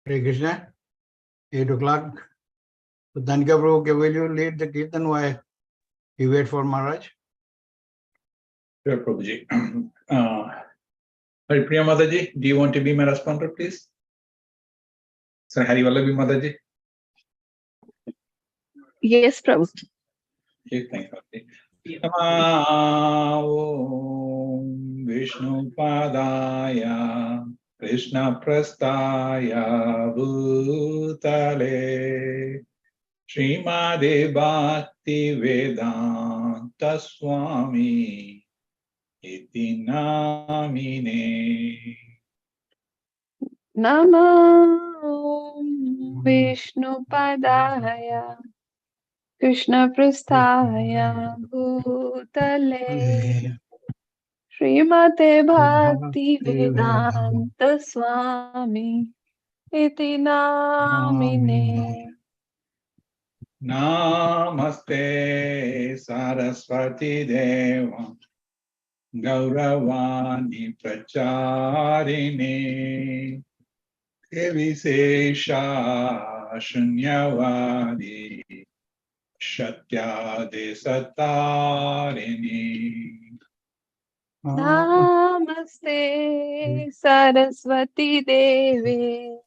Hare Krishna, 8 o'clock. So Dhanika Prabhu, will you lead the Kirtan while we wait for Maharaj? Sure, Prabhuji. Haripriya Mataji, do you want to be my responder, please? Sir Hari Vallabi Mataji? Yes, Prabhu. Okay, thank you. Om Vishnu Padaya Krishna Prastaya Bhutale Srimade Bhakti Vedanta Swami Iti Namine Namo Vishnu Padaya Krishna Prasthaya Bhutale Srimate Bhakti Vedanta Swami Iti Namine Namaste Saraswati Deva Gauravani Pracharini Vishesha Shunyavadi Shatyade Satarini Namaste Saraswati Deve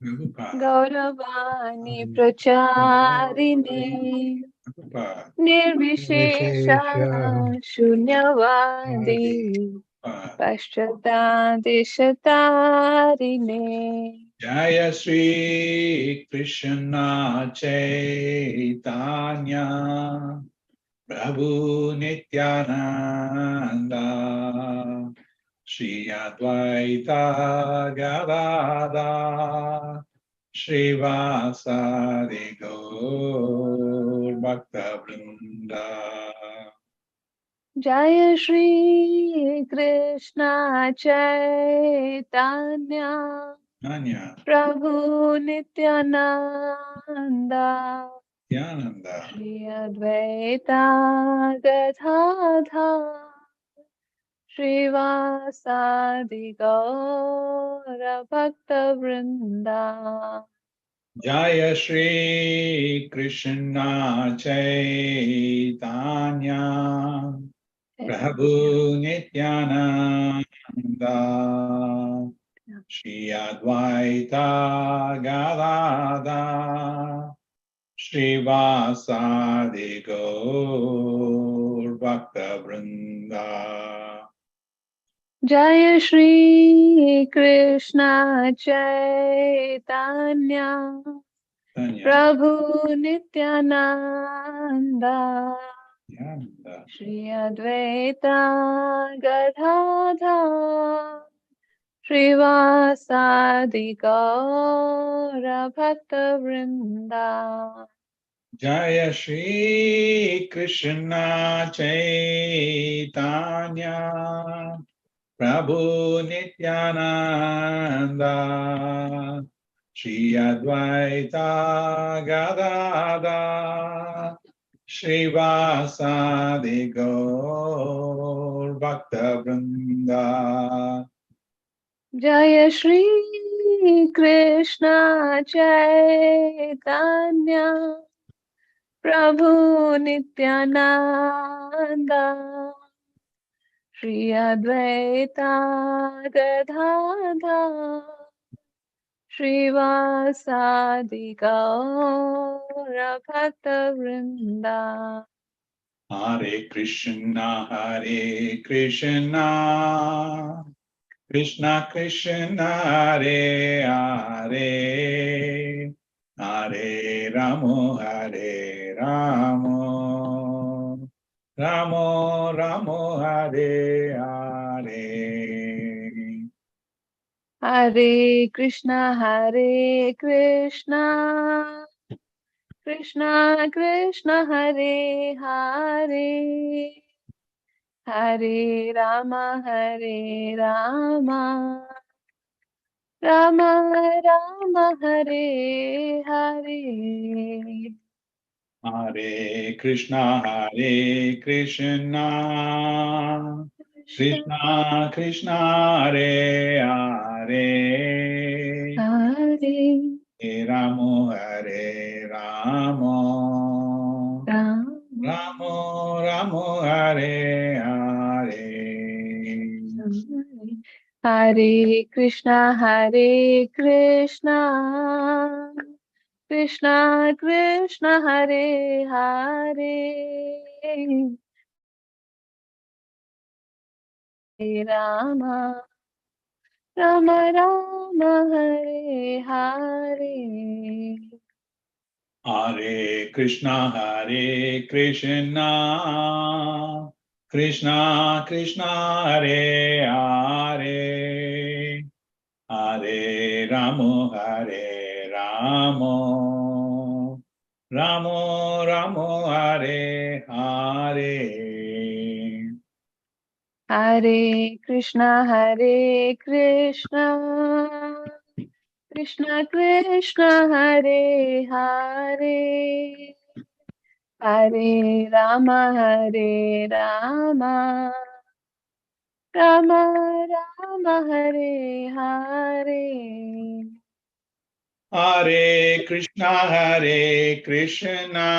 Gauravani Pracharini Nirvishesha Shunyavadi Paschatadeshatarine Jaya Shri Krishna Chaitanya Prabhu Nityananda Shri Advaita Gadada Shri Vasari Gaur Bhakta Vrinda Jaya Shri Krishna Chaitanya Anya Prabhu Nityananda Nityananda Shri Advaita Gadadha Srivasadi Gaura Bhakta Vrinda Jaya Shri Krishna Chaitanya Prabhu Nityananda Shri Advaita Gadada Shri Vasadi Gaur Bhakta Vrinda Jaya Shri Krishna Chaitanya Prabhu Nityananda Shri Advaita Gadadha Srivasadi Gaura Bhakta Vrinda Jaya Shri Krishna Chaitanya Prabhu Nityananda Shri Advaita Gadada Shri Vasadi Gaur Bhakta Vrinda Jaya Shri Krishna Chaitanya Prabhu Nityananda Shri Advaita Gadadha Srivasadi Gaura Bhakta Vrinda Hare Krishna Krishna Krishna Hare Hare Hare Ramo Ramo Ramo Hare Hare Hare Krishna Krishna Krishna Hare Hare Hare Rama Rama Rama Hare Hare Hare Krishna Krishna Krishna Hare Hare Hare Ramo Hare Ramo. Ramo Ramo Hare Hare. Hare Krishna, Krishna Krishna, Hare Hare, Hare Rama, Rama Rama, Hare Hare. Hare Krishna, Krishna Krishna, Hare Hare. Hare Ramo, Hare Ramo. Ramo Ramo, Hare Hare. Hare Krishna, Krishna Krishna, Hare Hare, Hare Rama, Rama Rama, Hare Hare. Hare Krishna, Krishna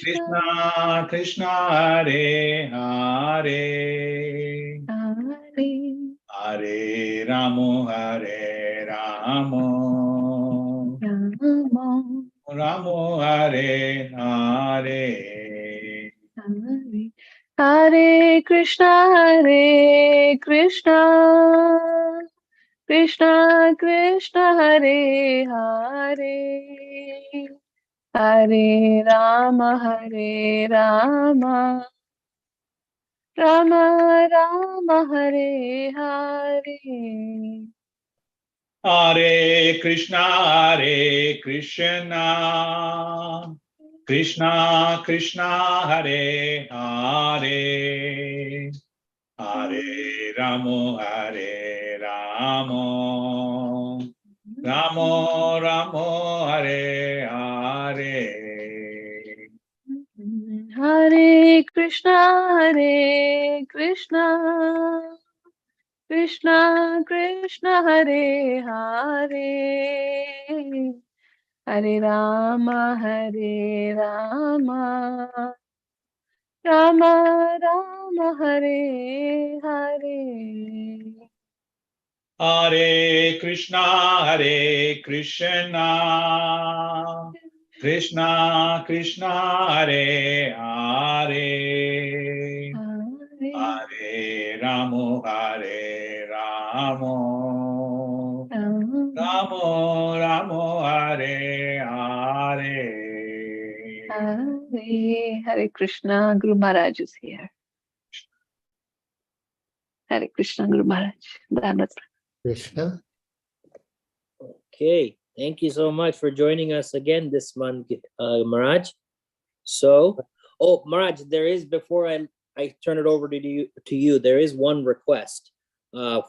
Krishna Krishna, Hare Hare. Hare, Hare Ramo, Hare Ramo. Rama Ramo Hare Hare. Hare, Hare Krishna, Krishna Krishna, Hare Hare, Hare Rama, Rama Rama, Hare Hare. Hare Krishna, Krishna Krishna, Hare Hare. Hare Ramo, Hare Ramo. Ramo Ramo, Hare Hare. Hare Krishna, Krishna Krishna, Hare Hare, Hare Rama, Rama Rama, Hare Hare. Hare Krishna, Krishna Krishna, Hare Hare. Hare Ramo, Hare Ramo. Ramo Ramo, Hare Hare. Hare Krishna, Guru Maharaj is here. Hare Krishna, Guru Maharaj. Dhanvat. Krishna. Okay, thank you so much for joining us again this month, Maharaj. So, oh, Maharaj, there is, before I turn it over to you, there is one request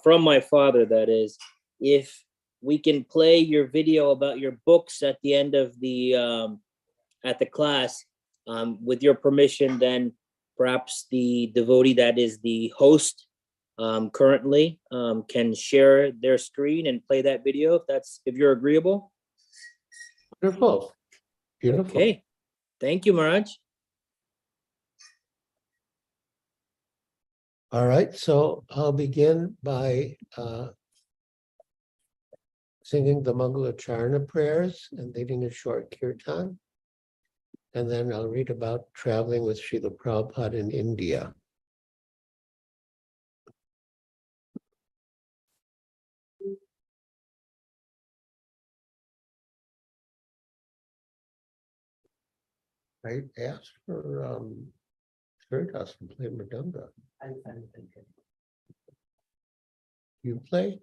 from my father, that is, if we can play your video about your books at the end of the at the class, with your permission, then perhaps the devotee that is the host currently can share their screen and play that video, if you're agreeable. Wonderful. Beautiful. Okay, thank you, Maharaj. All right, so I'll begin by singing the Mangalacharna prayers and leading a short kirtan. And then I'll read about traveling with Srila Prabhupada in India. I asked for Spiritus to play Mridanga. You play?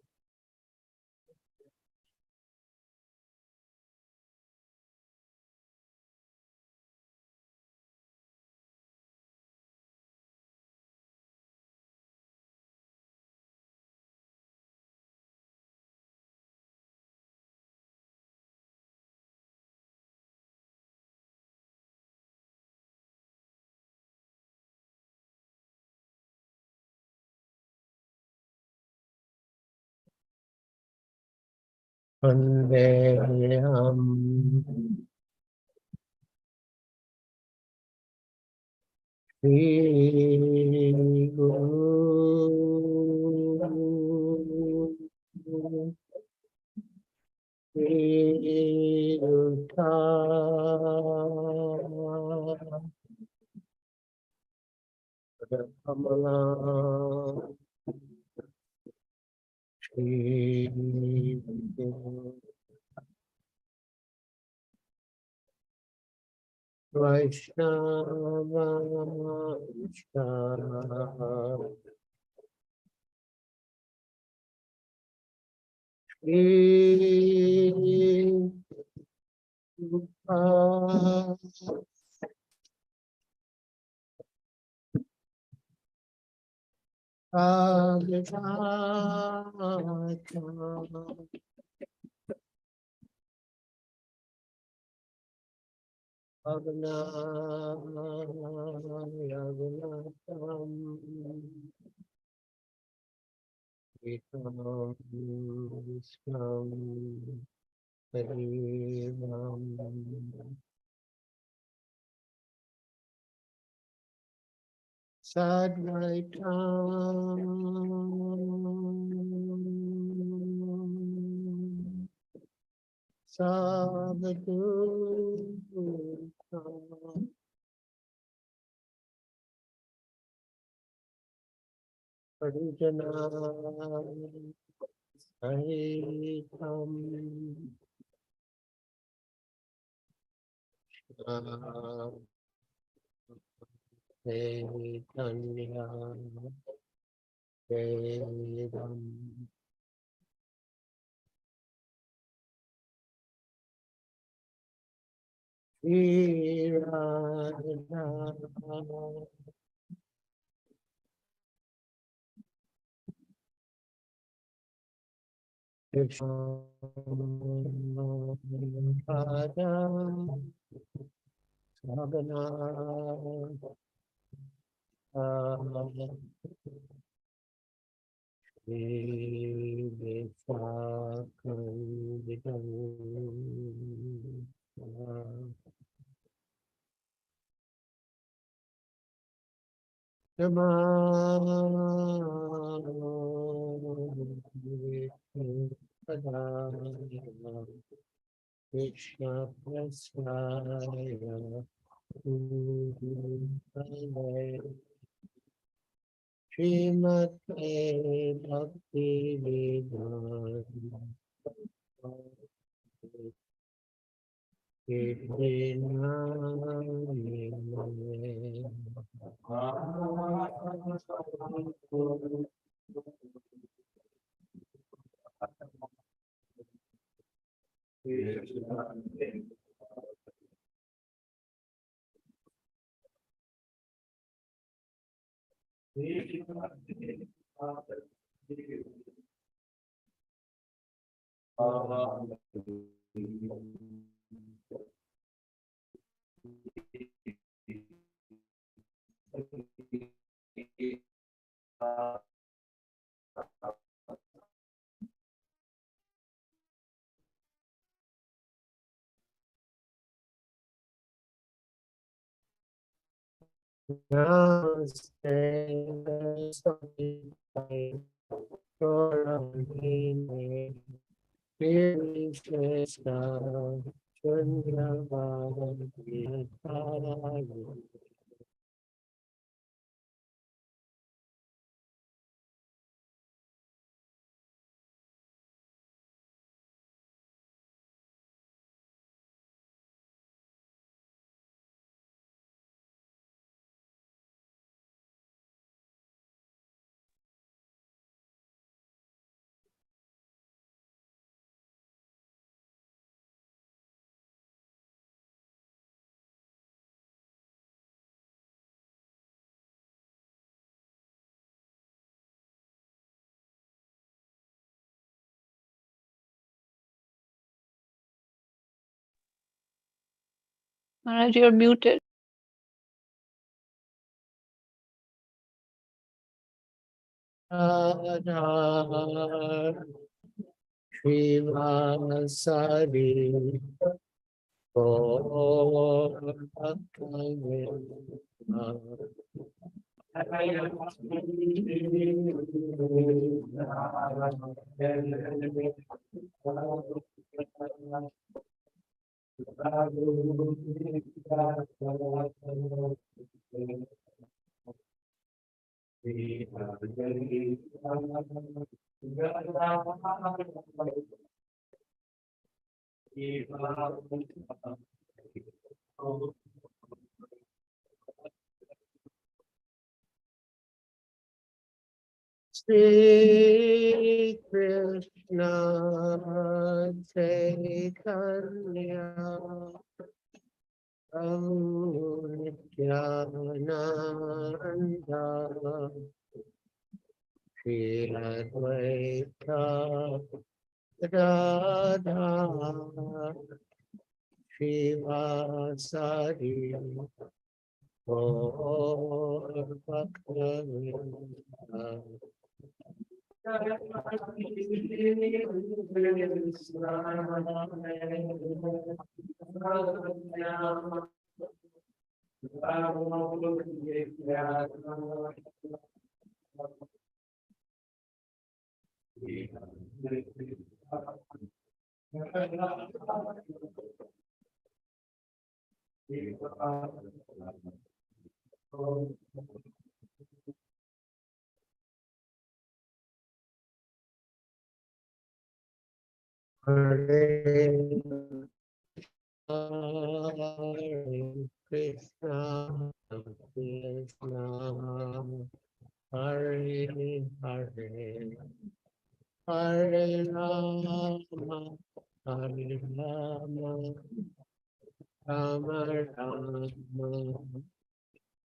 Vandeham Shri Guru Shri Yuddha Kamala Shri Vaishnava Shri Sadvaitam Sadhu Parijana Sahitam Chaitanya Devam Shri Radha Krishna Radha Sagana Krishna Prasaya Srimate Bhakti Vedanta Namaste Saraswati Gaurani Krishna Chandravani Maharaj, you're muted. Radha Srivasadi Shri Krishna Chaitanya Prabhu Nityananda Shri Advaita Radha Srivasadi Gaur Bhakta Hare Krishna, Krishna, Hare Hare, Hare Rama, Hare Rama, Rama Rama,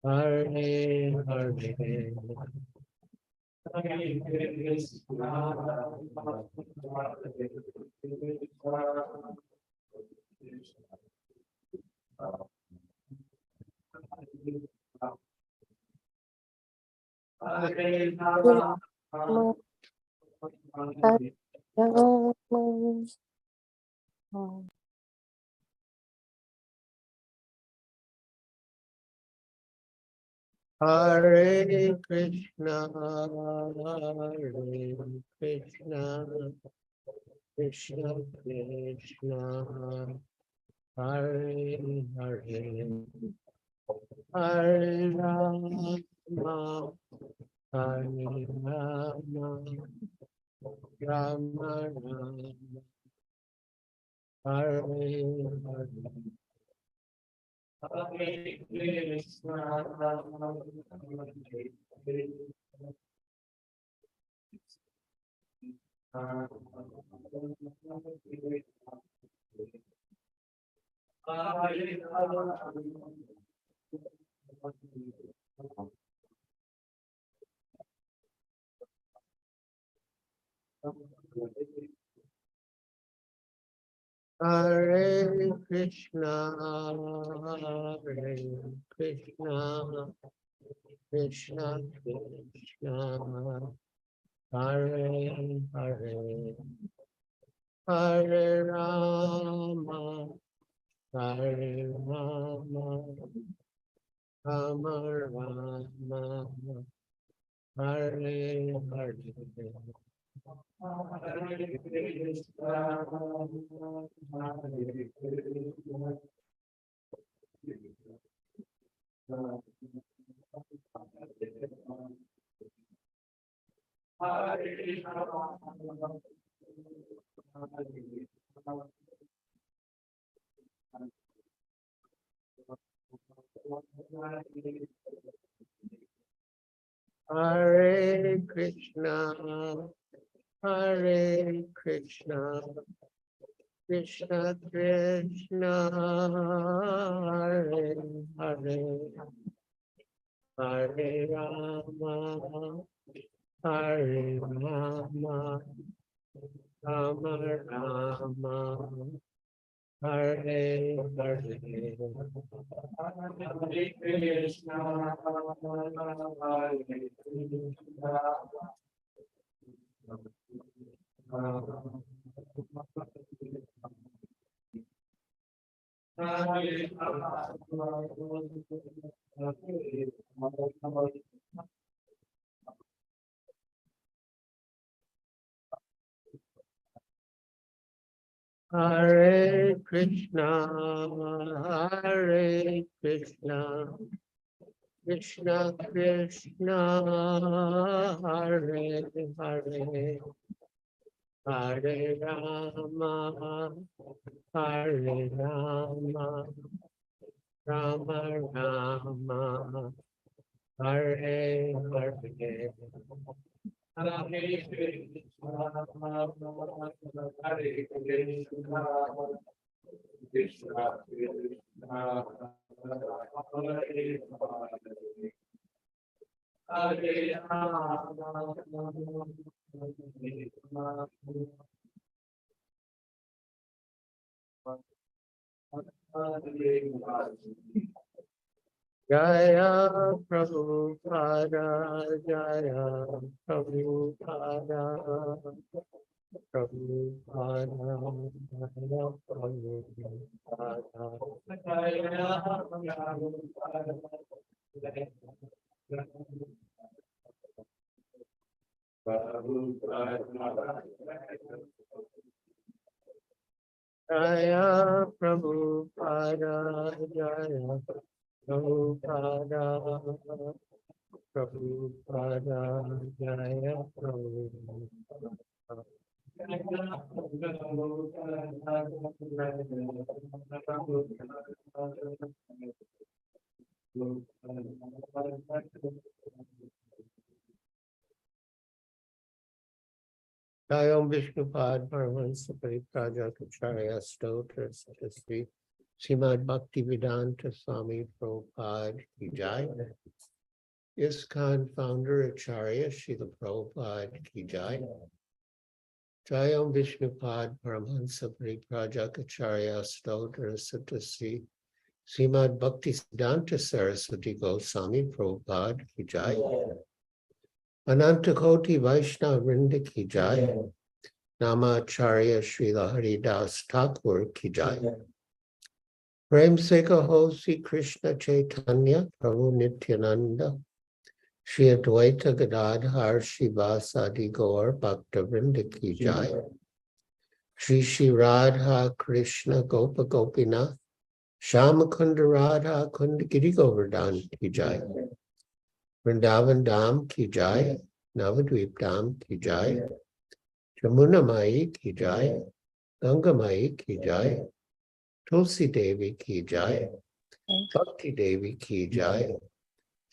Hare Hare. Hare Krishna, Hare Krishna, Krishna Krishna, Hare Hare, Hare Rama, Hare Rama, Rama Rama, Hare Hare. Hare Krishna, Hare Krishna, Hare Krishna, Krishna Krishna, Hare Hare, Hare Rama, Hare Rama, Rama Rama, Hare Hare. Hare Krishna, Hare Krishna, Hare Krishna, Hare Krishna, Krishna Krishna, Hare Hare, Hare Rama, Hare Rama, Rama Rama, Hare Hare. Hare Krishna, Hare Krishna, Hare Krishna, Hare Krishna, Krishna Krishna, Hare Hare, Hare Rama, Hare Rama, Rama Rama, Hare Hare. Hare Krishna, Hare Krishna, Krishna Krishna, Hare Hare. Hare Rama, Jaya Prabhupada, Jaya Prabhupada, Prabhupada, Jaya Jaya Prabhupada, Jaya Prabhupada, Prabhupada, Jaya Prabhupada. Jayam Vishnupad Paramahansa Pariprajakacharya Stotra Satasri Srimad Bhaktivedanta Swami Prabhupada Ki Jai. ISKCON founder Acharya Srila Prabhupada Ki Jai. Jayam Vishnupad Paramahansa Pariprajakacharya Stotra Satasri Srimad Bhaktivedanta Saraswati Goswami Prabhupada Ki Jai. Anantakoti Vaishnava Vrinda Ki Jai. Namacharya Srila Haridas Thakur Ki Jai. Prem Se Kaho Sri Krishna Chaitanya Prabhu Nityananda Shri Advaita Gadadhar Shivasadi Gaur Bhakta Vrinda Ki Jai. Shri Shri Radha Krishna Gopa Gopinath Shamakunda Radha Kunda Giri Govardhan Ki Jai. Vrindavan Dham Ki Jai. Navadvip Dham Ki Jai. Jamuna Mai Ki Jai. Ganga Mai Ki Jai. Tulsi Devi Ki Jai. Bhakti Devi Ki Jai.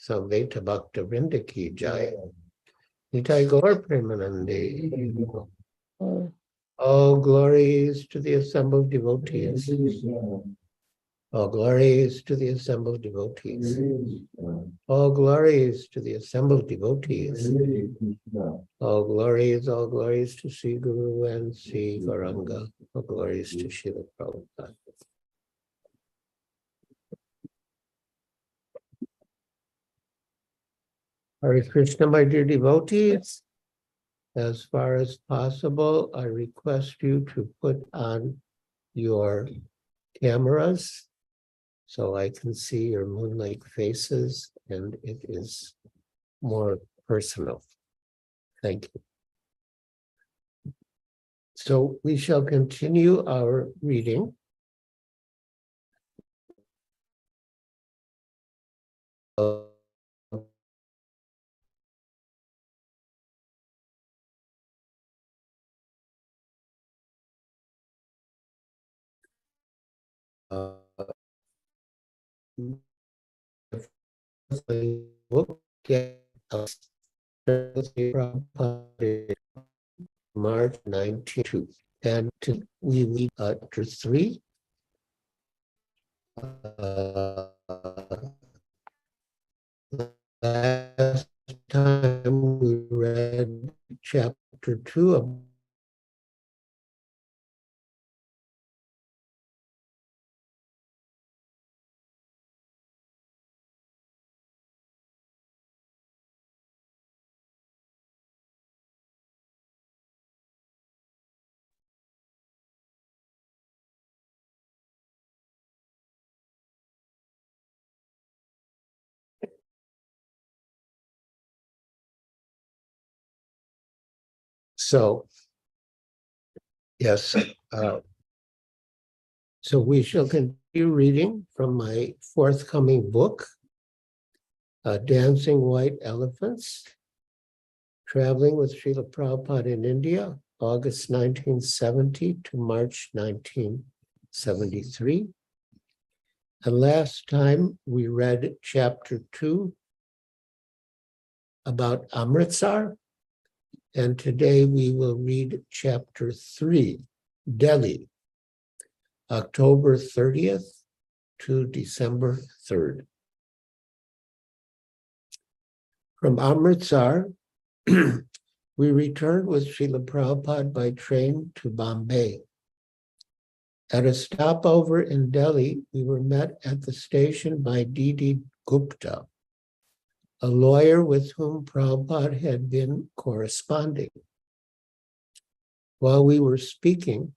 Samveta Bhakta Vrinda Ki Jai. Nitai Gaur Premanande. All glories to the assembled devotees. All glories to the assembled devotees. All glories to the assembled devotees. All glories to Sri Guru and Sri Gauranga. All glories to Srila Prabhupada. Hare Krishna, my dear devotees. As far as possible, I request you to put on your cameras so I can see your moon-like faces and it is more personal. Thank you. So we shall continue our reading. March 92. And we read chapter 3. Last time we read chapter 2 of So, yes, so we shall continue reading from my forthcoming book, Dancing White Elephants, Traveling with Srila Prabhupada in India, August 1970 to March 1973. And last time we read chapter 2 about Amritsar, and today we will read chapter 3, Delhi, October 30th to December 3rd. From Amritsar, we returned with Srila Prabhupada by train to Bombay. At a stopover in Delhi, we were met at the station by D.D. Gupta, a lawyer with whom Prabhupada had been corresponding. While we were speaking,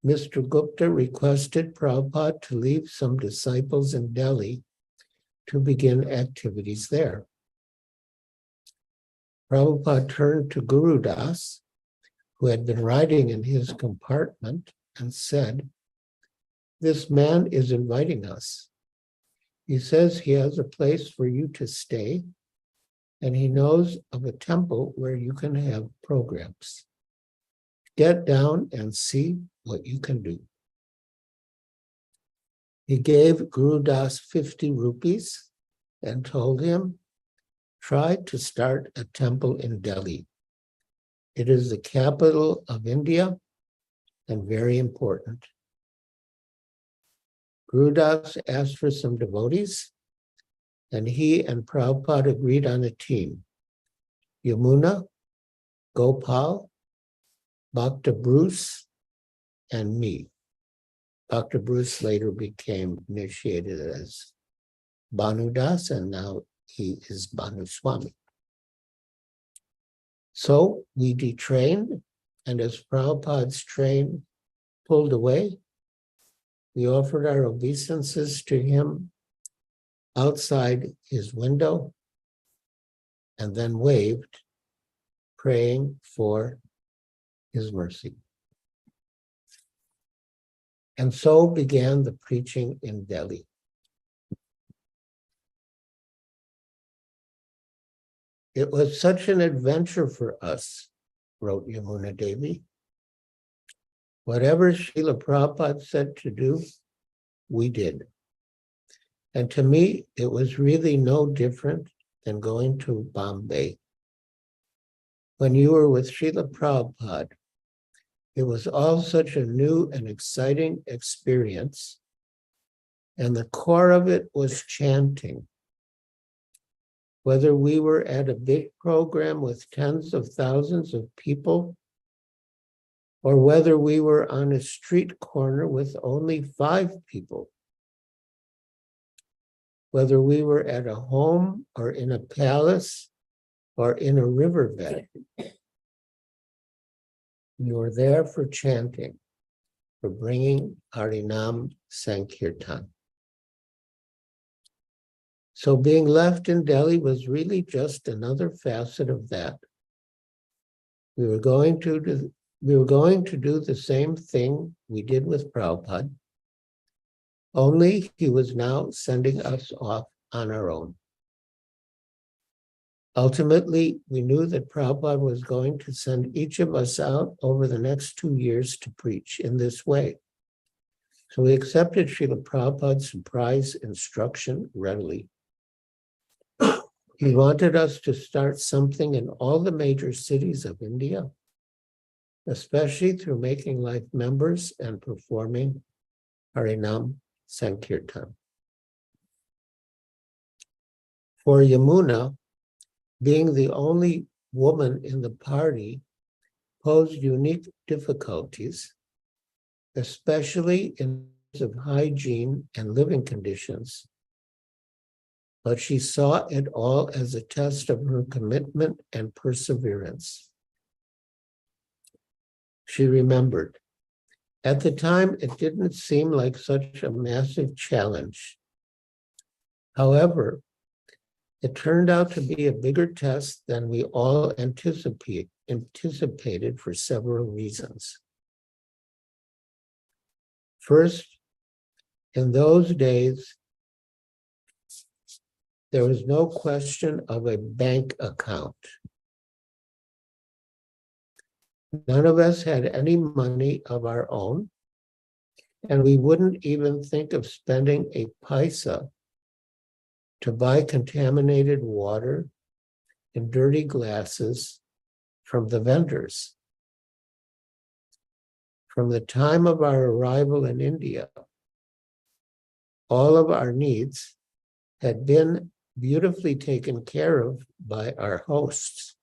Mr. Gupta requested Prabhupada to leave some disciples in Delhi to begin activities there. Prabhupada turned to Guru Das, who had been riding in his compartment, and said, "This man is inviting us. He says he has a place for you to stay, and he knows of a temple where you can have programs. Get down and see what you can do." He gave Guru Das 50 rupees and told him, "Try to start a temple in Delhi. It is the capital of India and very important." Guru Das asked for some devotees, and he and Prabhupada agreed on a team: Yamuna, Gopal, Bhakta Bruce, and me. Dr. Bruce later became initiated as Bhanu Das, and now he is Bhanu Swami. So we detrained, and as Prabhupada's train pulled away, we offered our obeisances to him outside his window and then waved, praying for his mercy. And so began the preaching in Delhi. It was such an adventure for us, wrote Yamuna Devi. Whatever Srila Prabhupada said to do, we did. And to me, it was really no different than going to Bombay. When you were with Srila Prabhupada, it was all such a new and exciting experience, and the core of it was chanting. Whether we were at a big program with tens of thousands of people, or whether we were on a street corner with only 5 people, whether we were at a home or in a palace or in a riverbed, we were there for chanting, for bringing Harinam Sankirtan. So being left in Delhi was really just another facet of that. We were going to do the same thing we did with Prabhupada, only he was now sending us off on our own. Ultimately, we knew that Prabhupada was going to send each of us out over the next 2 years to preach in this way. So we accepted Srila Prabhupada's surprise instruction readily. He wanted us to start something in all the major cities of India, especially through making life members and performing Harinam Sankirtan. For Yamuna, being the only woman in the party posed unique difficulties, especially in terms of hygiene and living conditions. But she saw it all as a test of her commitment and perseverance. She remembered, at the time, it didn't seem like such a massive challenge. However, It turned out to be a bigger test than we all anticipated for several reasons. First, in those days, there was no question of a bank account. None of us had any money of our own, and we wouldn't even think of spending a paisa to buy contaminated water in dirty glasses from the vendors. From the time of our arrival in India, all of our needs had been beautifully taken care of by our hosts.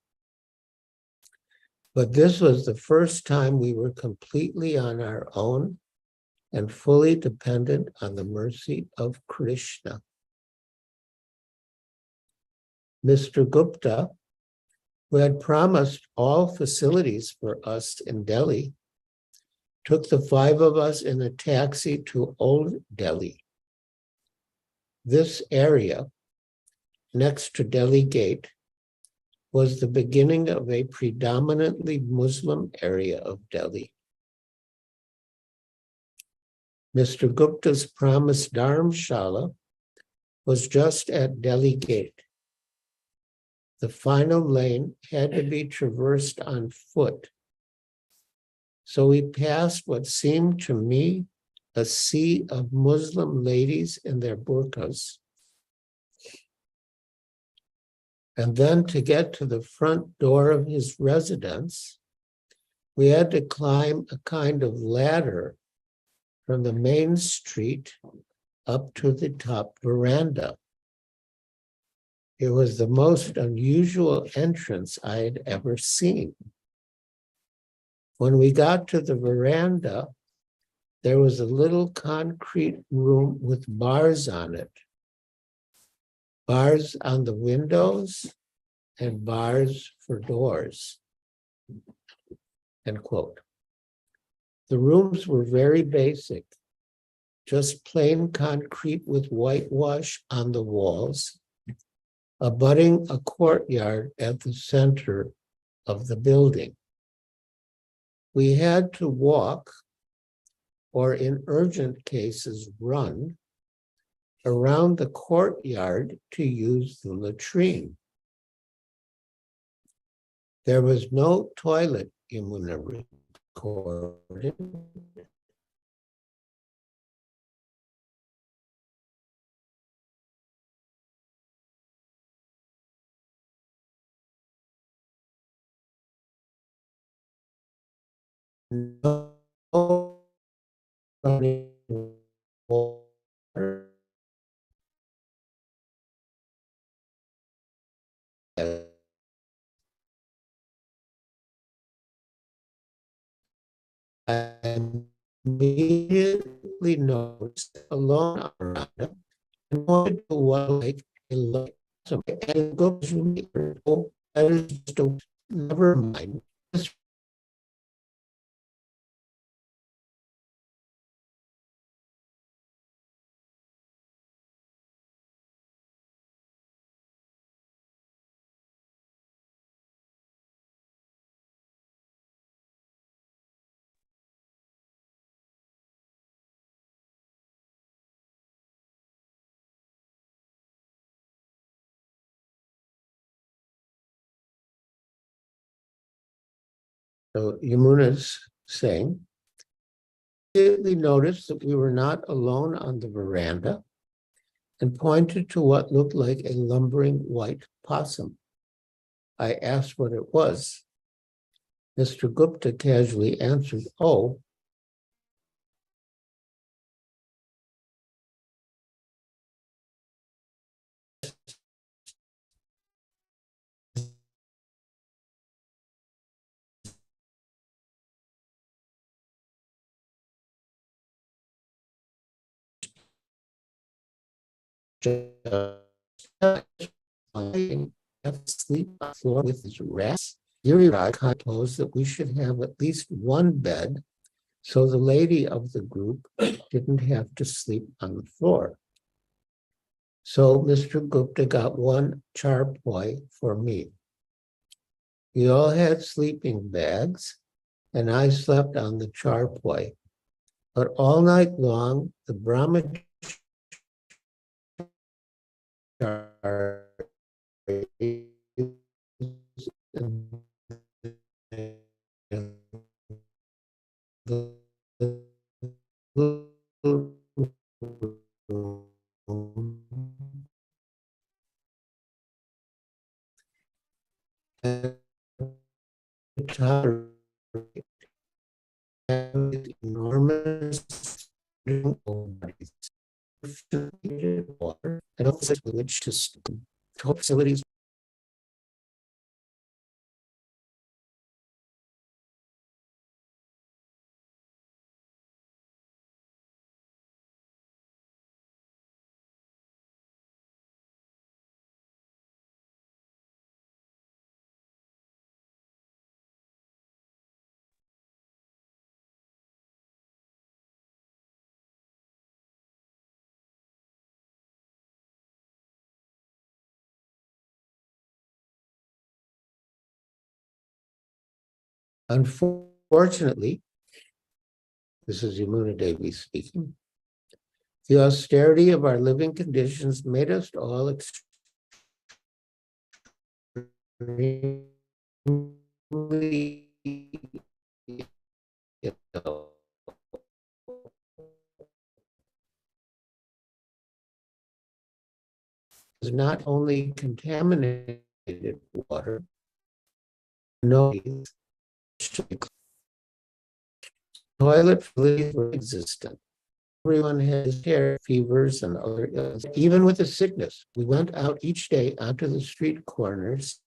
But this was the first time we were completely on our own and fully dependent on the mercy of Krishna. Mr. Gupta, who had promised all facilities for us in Delhi, took the 5 of us in a taxi to Old Delhi. This area, next to Delhi Gate, was the beginning of a predominantly Muslim area of Delhi. Mr. Gupta's promised Dharamshala was just at Delhi Gate. The final lane had to be traversed on foot. So we passed what seemed to me a sea of Muslim ladies in their burqas. And then to get to the front door of his residence, we had to climb a kind of ladder from the main street up to the top veranda. It was the most unusual entrance I had ever seen. When we got to the veranda, there was a little concrete room with bars on it. Bars on the windows and bars for doors. End quote. The rooms were very basic, just plain concrete with whitewash on the walls, abutting a courtyard at the center of the building. We had to walk, or in urgent cases, run around the courtyard to use the latrine. There was no toilet, Yamuna recorded. No running water. I immediately noticed a lone veranda and wanted to walk like a light. So and go to me, oh, that is just a, never mind. So Yamuna's saying, immediately noticed that we were not alone on the veranda and pointed to what looked like a lumbering white possum. I asked what it was. Mr. Gupta casually answered, oh, have to sleep on the floor with his rats. Giriraj proposed that we should have at least one bed so the lady of the group didn't have to sleep on the floor. So Mr. Gupta got one charpoy for me. We all had sleeping bags, and I slept on the charpoy. But all night long, the brahmachari enormous water and also village to facilities. Unfortunately, this is Yamuna Devi speaking, the austerity of our living conditions made us all extremely ill. Is not only contaminated water, no toilet facilities were existent. Everyone had hair, fevers, and other illnesses. Even with the sickness, we went out each day onto the street corners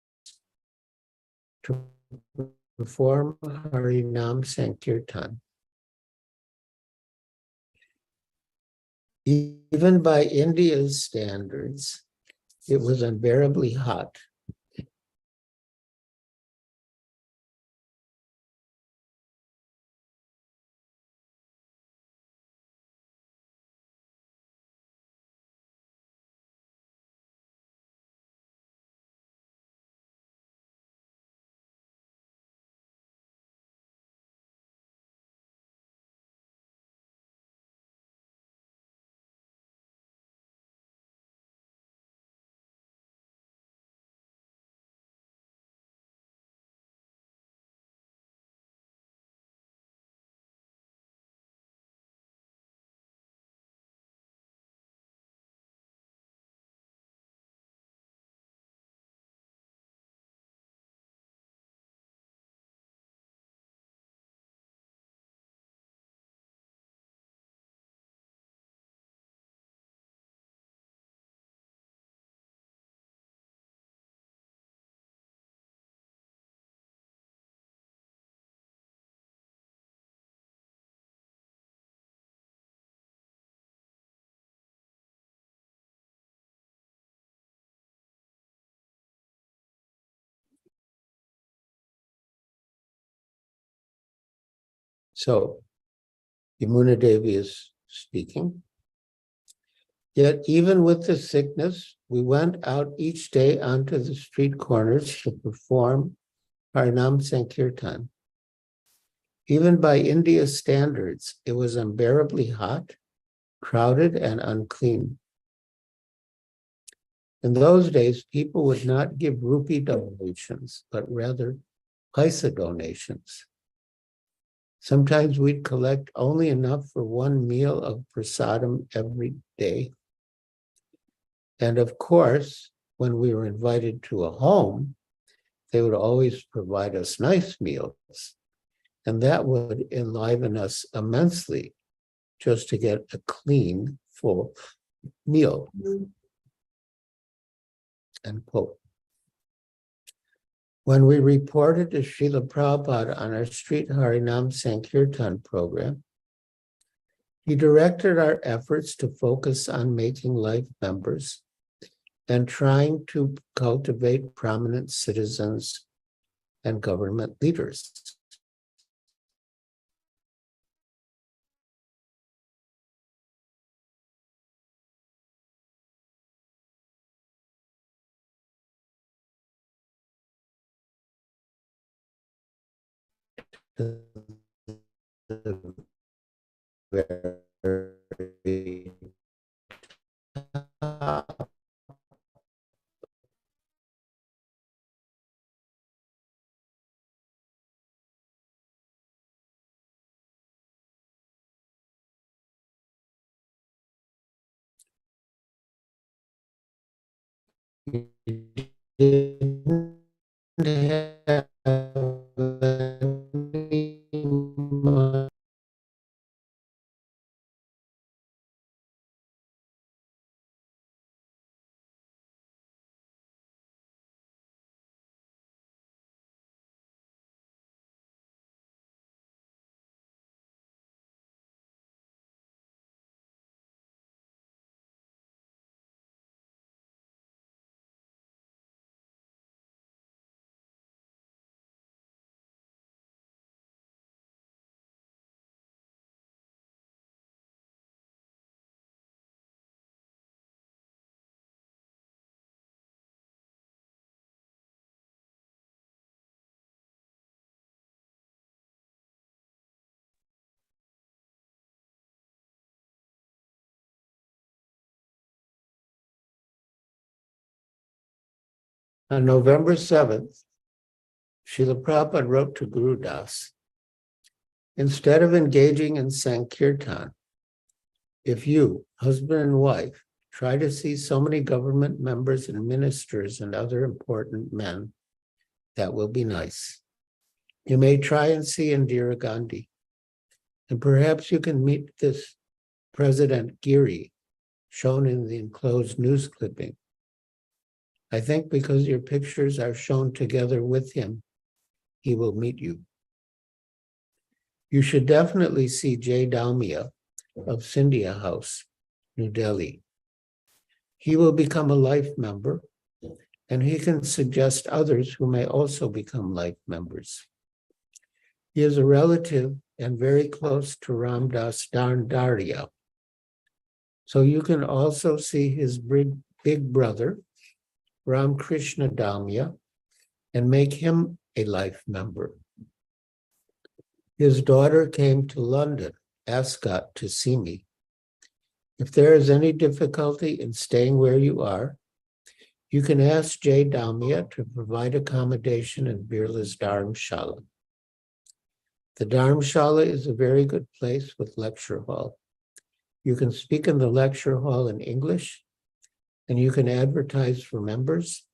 to perform Harinam Sankirtan. Even by India's standards, it was unbearably hot. So, Yamuna Devi is speaking. Yet even with the sickness, we went out each day onto the street corners to perform Harinam Sankirtan. Even by India's standards, it was unbearably hot, crowded, and unclean. In those days, people would not give rupee donations, but rather paisa donations. Sometimes we'd collect only enough for one meal of prasadam every day. And of course, when we were invited to a home, they would always provide us nice meals. And that would enliven us immensely just to get a clean, full meal. End quote. When we reported to Srila Prabhupada on our Street Harinam Sankirtan program, he directed our efforts to focus on making life members and trying to cultivate prominent citizens and government leaders. to the very top. You didn't have any money. On November 7th, Srila Prabhupada wrote to Guru Das, instead of engaging in Sankirtan, if you, husband and wife, try to see so many government members and ministers and other important men, that will be nice. You may try and see Indira Gandhi, and perhaps you can meet this President Giri, shown in the enclosed news clipping. I think because your pictures are shown together with him, he will meet you. You should definitely see Jay Dalmia of Scindia House, New Delhi. He will become a life member, and he can suggest others who may also become life members. He is a relative and very close to Ramdas Dardaria. So you can also see his big brother, Ram Krishna Dalmia, and make him a life member. His daughter came to London, Ascot, to see me. If there is any difficulty in staying where you are, you can ask Jay Dalmia to provide accommodation in Birla's Dharamshala. The Dharamshala is a very good place with lecture hall. You can speak in the lecture hall in English, and you can advertise for members,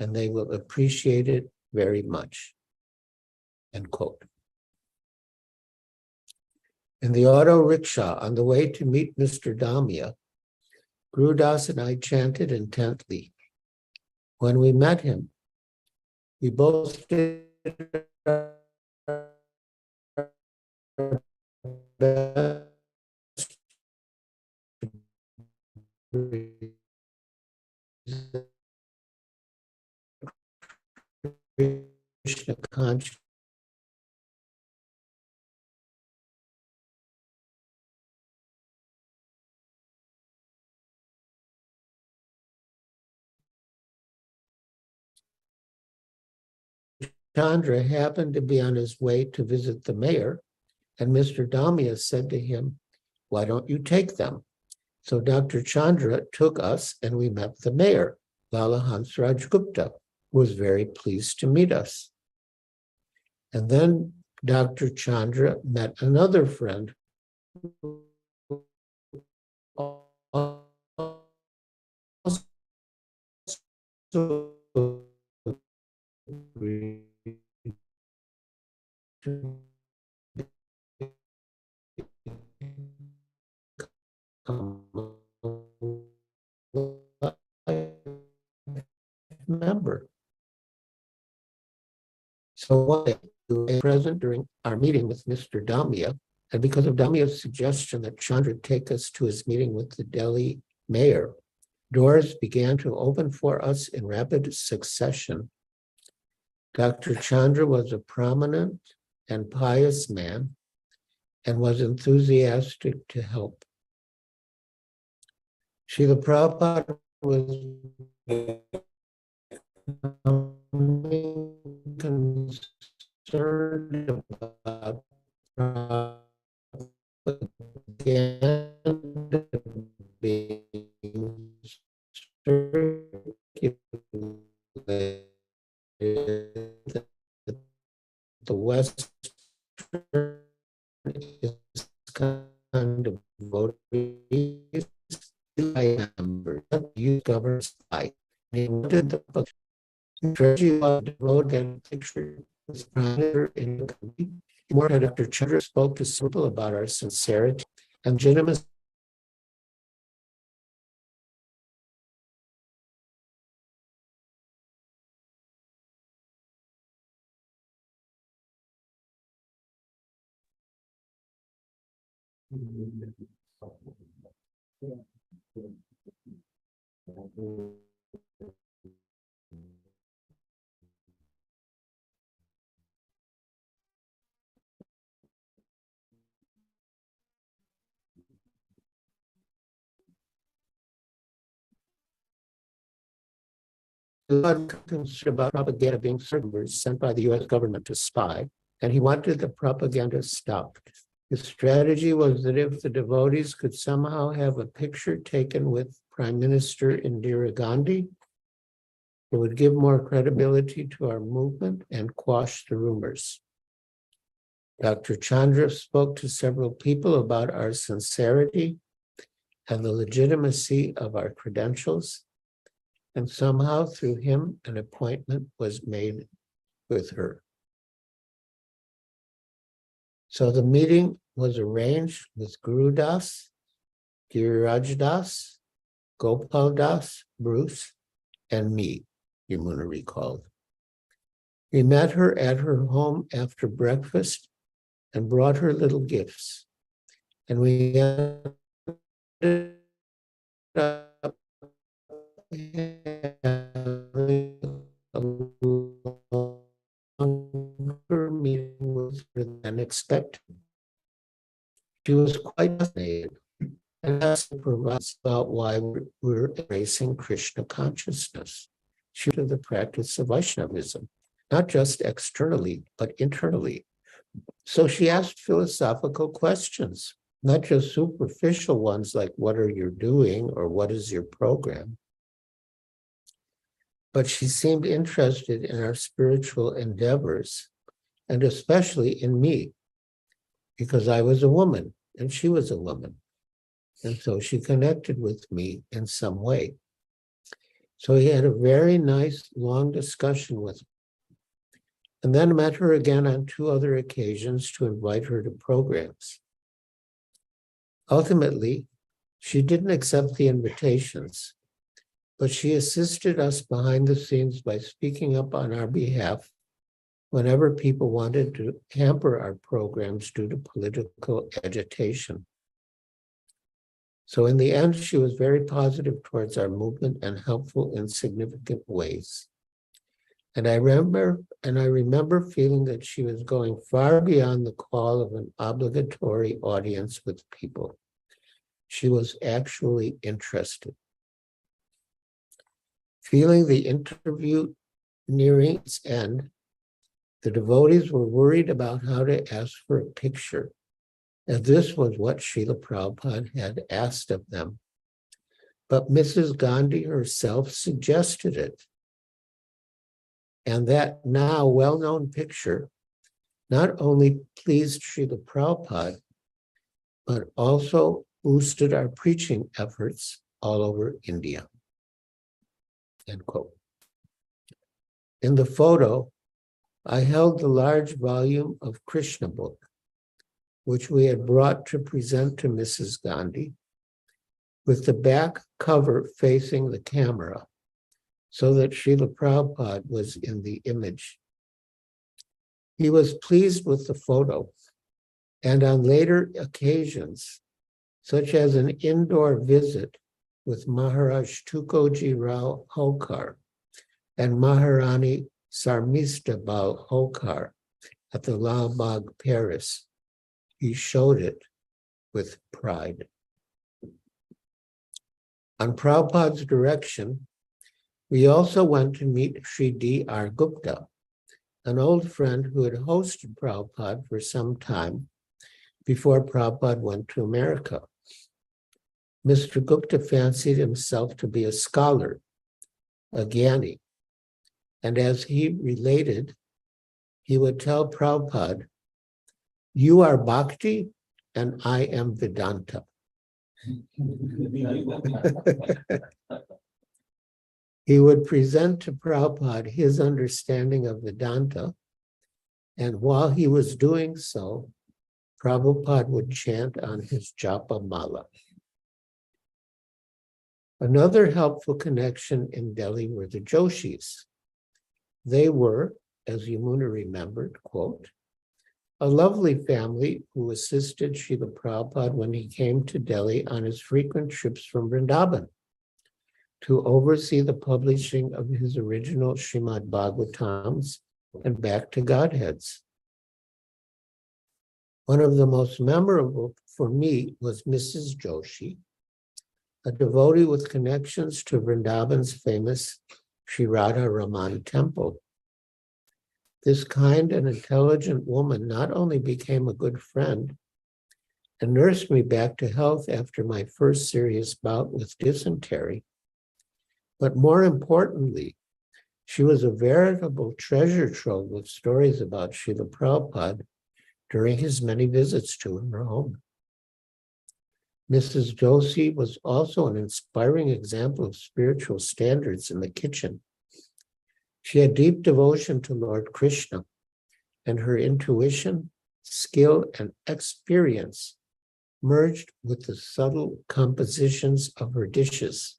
and they will appreciate it very much. End quote. In the auto rickshaw on the way to meet Mr. Dalmia, Guru Das and I chanted intently. When we met him, we both did our best to Krishna consciousness. Chandra happened to be on his way to visit the mayor, and Mr. Dalmia said to him, "Why don't you take them?" So Dr. Chandra took us, and we met the mayor, Lala Hansraj Gupta, who was very pleased to meet us. And then Dr. Chandra met another friend who also agreed to become a member. So one day, present during our meeting with Mr. Dalmia, and because of Dalmia's suggestion that Chandra take us to his meeting with the Delhi mayor, doors began to open for us in rapid succession. Dr. Chandra was a prominent and pious man and was enthusiastic to help. Srila Prabhupada was concerned concerned about being circulated the West is kind of voting members you govern by. He wanted the strategy of the road and picture was prominent in the country. More Dr. Chandra spoke to people about our sincerity and legitimacy. Concerned about propaganda being servers sent by the US government to spy, and he wanted the propaganda stopped. His strategy was that if the devotees could somehow have a picture taken with Prime Minister Indira Gandhi, it would give more credibility to our movement and quash the rumors. Dr. Chandra spoke to several people about our sincerity and the legitimacy of our credentials, and somehow through him, an appointment was made with her. So the meeting was arranged with Guru Das, Giriraj Das, Gopal Das, Bruce, and me, Yamuna recalled. We met her at her home after breakfast and brought her little gifts. And we ended up having a longer meeting with her than expected. She was quite fascinated and asked us about why we're embracing Krishna consciousness. She was the practice of Vaishnavism, not just externally, but internally. So she asked philosophical questions, not just superficial ones like what are you doing or what is your program? But she seemed interested in our spiritual endeavors, and especially in me, because I was a woman and she was a woman. And so she connected with me in some way. So he had a very nice, long discussion with her. And then met her again on 2 other occasions to invite her to programs. Ultimately, she didn't accept the invitations, but she assisted us behind the scenes by speaking up on our behalf whenever people wanted to hamper our programs due to political agitation. So in the end, she was very positive towards our movement and helpful in significant ways. And I remember feeling that she was going far beyond the call of an obligatory audience with people. She was actually interested. Feeling the interview nearing its end, the devotees were worried about how to ask for a picture, as this was what Srila Prabhupada had asked of them. But Mrs. Gandhi herself suggested it. And that now well-known picture not only pleased Srila Prabhupada, but also boosted our preaching efforts all over India. End quote. In the photo, I held the large volume of Krishna book, which we had brought to present to Mrs. Gandhi, with the back cover facing the camera, so that Srila Prabhupada was in the image. He was pleased with the photo, and on later occasions, such as an indoor visit with Maharaj Tukoji Rao Holkar and Maharani Sarmista Bal Holkar at the Lal Bagh, Paris, he showed it with pride. On Prabhupada's direction, we also went to meet Sri D.R. Gupta, an old friend who had hosted Prabhupada for some time before Prabhupada went to America. Mr. Gupta fancied himself to be a scholar, a Gyani, and as he related, he would tell Prabhupada, "You are Bhakti and I am Vedanta." He would present to Prabhupada his understanding of Vedanta, and while he was doing so, Prabhupada would chant on his japa mala. Another helpful connection in Delhi were the Joshis. They were, as Yamuna remembered, quote, a lovely family who assisted Srila Prabhupada when he came to Delhi on his frequent trips from Vrindavan to oversee the publishing of his original Srimad Bhagavatams and Back to Godheads. One of the most memorable for me was Mrs. Joshi, a devotee with connections to Vrindavan's famous Sri Radha Raman temple. This kind and intelligent woman not only became a good friend and nursed me back to health after my first serious bout with dysentery, but more importantly, she was a veritable treasure trove with stories about Srila Prabhupada during his many visits to her home. Mrs. Joshi was also an inspiring example of spiritual standards in the kitchen. She had deep devotion to Lord Krishna, and her intuition, skill, and experience merged with the subtle compositions of her dishes.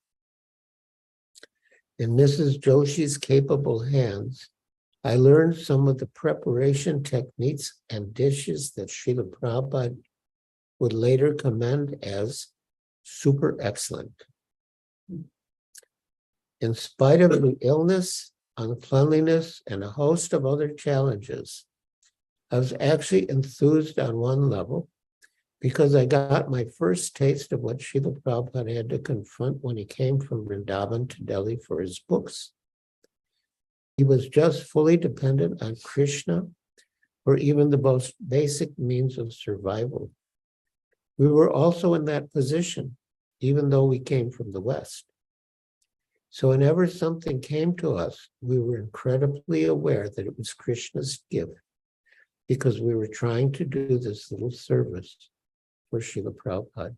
In Mrs. Joshi's capable hands, I learned some of the preparation techniques and dishes that Srila Prabhupada would later commend as super excellent. In spite of the illness, uncleanliness, and a host of other challenges, I was actually enthused on one level because I got my first taste of what Srila Prabhupada had to confront when he came from Vrindavan to Delhi for his books. He was just fully dependent on Krishna for even the most basic means of survival. We were also in that position, even though we came from the West. So whenever something came to us, we were incredibly aware that it was Krishna's gift because we were trying to do this little service for Srila Prabhupada.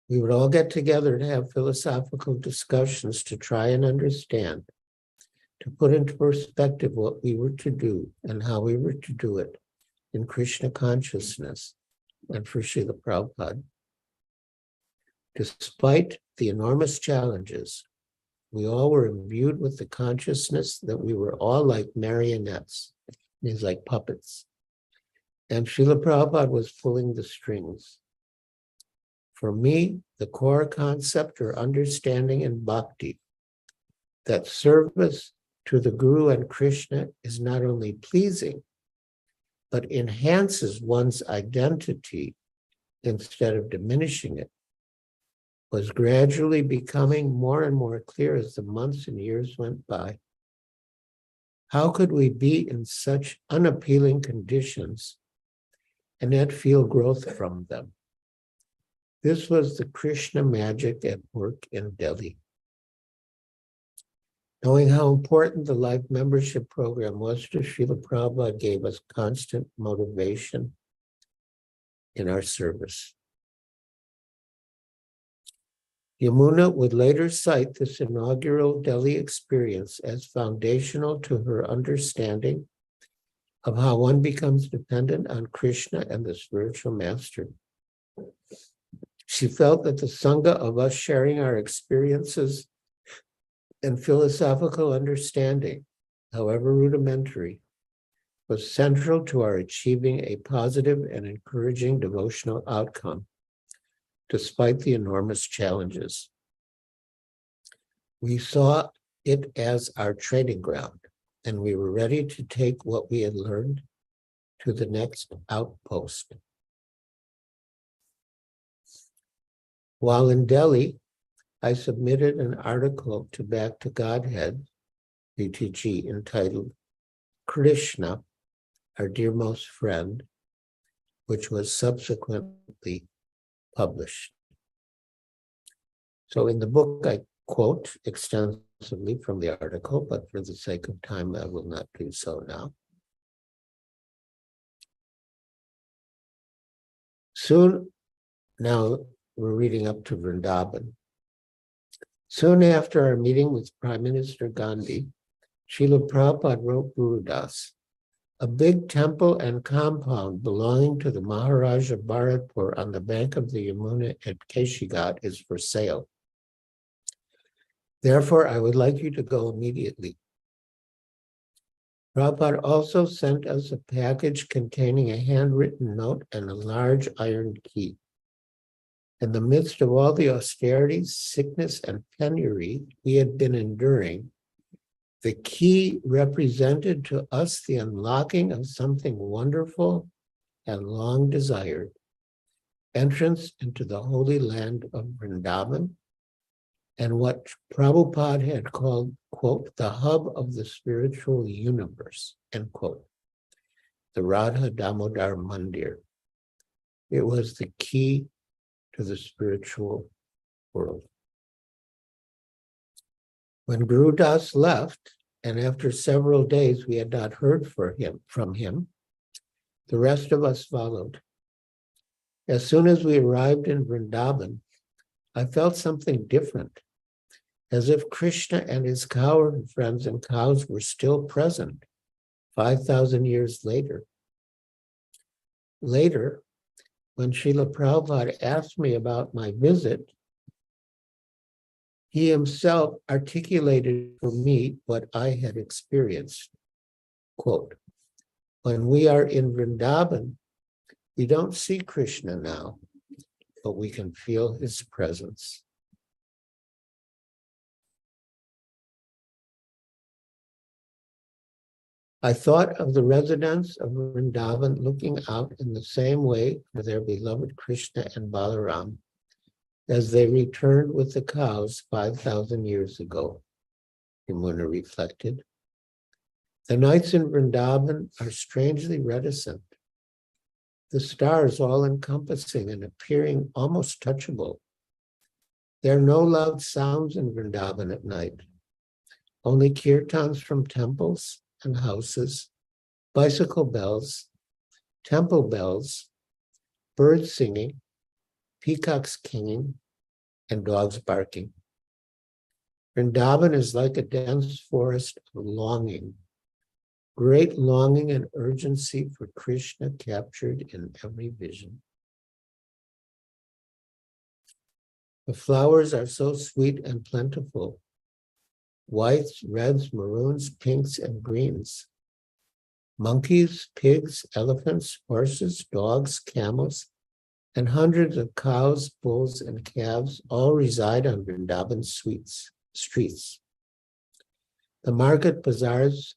We would all get together to have philosophical discussions to try and understand, to put into perspective what we were to do and how we were to do it in Krishna consciousness and for Srila Prabhupada. Despite the enormous challenges, we all were imbued with the consciousness that we were all like marionettes, means like puppets. And Srila Prabhupada was pulling the strings. For me, the core concept or understanding in bhakti, that service to the Guru and Krishna is not only pleasing, but enhances one's identity instead of diminishing it, was gradually becoming more and more clear as the months and years went by. How could we be in such unappealing conditions and yet feel growth from them? This was the Krishna magic at work in Delhi. Knowing how important the life membership program was to Srila Prabhupada gave us constant motivation in our service. Yamuna would later cite this inaugural Delhi experience as foundational to her understanding of how one becomes dependent on Krishna and the spiritual master. She felt that the Sangha of us sharing our experiences and philosophical understanding, however rudimentary, was central to our achieving a positive and encouraging devotional outcome, despite the enormous challenges. We saw it as our training ground, and we were ready to take what we had learned to the next outpost. While in Delhi, I submitted an article to Back to Godhead, BTG, entitled Krishna, our dearmost friend, which was subsequently published. So in the book, I quote extensively from the article, but for the sake of time, I will not do so now. Soon, now we're reading up to Vrindavan. Soon after our meeting with Prime Minister Gandhi, Srila Prabhupada wrote Gurudas, a big temple and compound belonging to the Maharaja Bharatpur on the bank of the Yamuna at Keshigat is for sale. Therefore, I would like you to go immediately. Prabhupada also sent us a package containing a handwritten note and a large iron key. In the midst of all the austerities, sickness, and penury we had been enduring, the key represented to us the unlocking of something wonderful and long desired, entrance into the holy land of Vrindavan, and what Prabhupada had called, quote, the hub of the spiritual universe, end quote, the Radha Damodar Mandir. It was the key to the spiritual world. When Guru Das left, and after several days we had not heard from him, the rest of us followed. As soon as we arrived in Vrindavan, I felt something different, as if Krishna and his cow friends and cows were still present 5,000 years later. Later, when Srila Prabhupada asked me about my visit, he himself articulated for me what I had experienced. Quote, when we are in Vrindavan, we don't see Krishna now, but we can feel his presence. I thought of the residents of Vrindavan looking out in the same way for their beloved Krishna and Balaram as they returned with the cows 5,000 years ago, Yamuna reflected. The nights in Vrindavan are strangely reticent. The stars all encompassing and appearing almost touchable. There are no loud sounds in Vrindavan at night, only kirtans from temples and houses, bicycle bells, temple bells, birds singing, peacocks kinging, and dogs barking. Vrindavan is like a dense forest of longing, great longing and urgency for Krishna captured in every vision. The flowers are so sweet and plentiful, whites, reds, maroons, pinks, and greens. Monkeys, pigs, elephants, horses, dogs, camels, and hundreds of cows, bulls, and calves all reside on Vrindavan streets. The market bazaars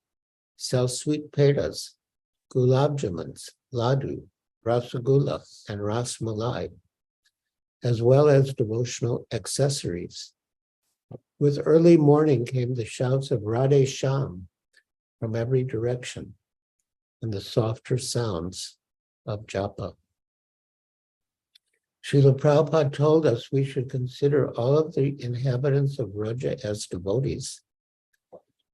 sell sweet pedas, gulab jamans, laddu, rasgulla, and rasmalai, as well as devotional accessories. With early morning came the shouts of Radhe Shyam from every direction and the softer sounds of japa. Srila Prabhupada told us we should consider all of the inhabitants of Vraja as devotees.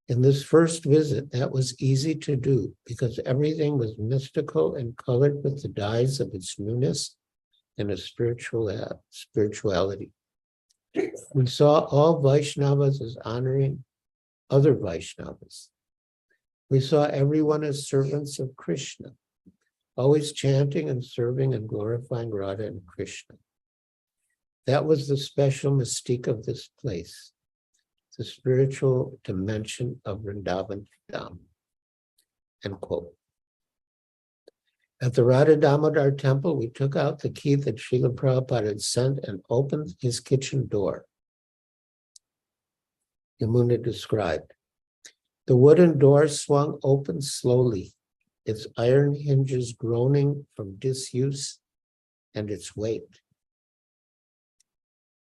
In this first visit, that was easy to do because everything was mystical and colored with the dyes of its newness and its spirituality. We saw all Vaishnavas as honoring other Vaishnavas. We saw everyone as servants of Krishna, always chanting and serving and glorifying Radha and Krishna. That was the special mystique of this place, the spiritual dimension of Vrindavan Dham. End quote. At the Radha Damodar temple, we took out the key that Srila Prabhupada had sent and opened his kitchen door. Yamuna described. The wooden door swung open slowly, its iron hinges groaning from disuse and its weight.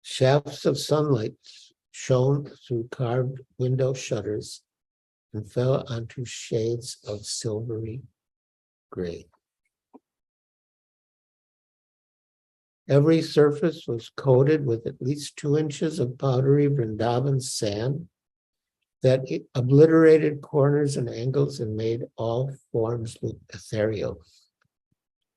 Shafts of sunlight shone through carved window shutters and fell onto shades of silvery gray. Every surface was coated with at least 2 inches of powdery Vrindavan sand that obliterated corners and angles and made all forms look ethereal.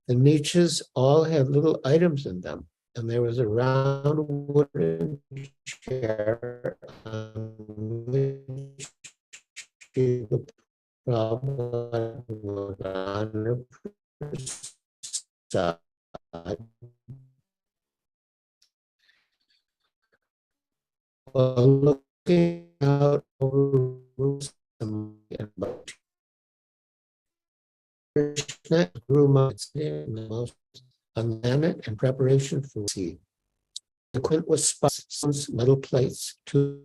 The niches all had little items in them, and there was a round wooden chair on which the Prabhupada would honor prasad. While looking out over roofs and Krishna grew much in the most on the planet in preparation for sea. The quint was spots, metal plates, two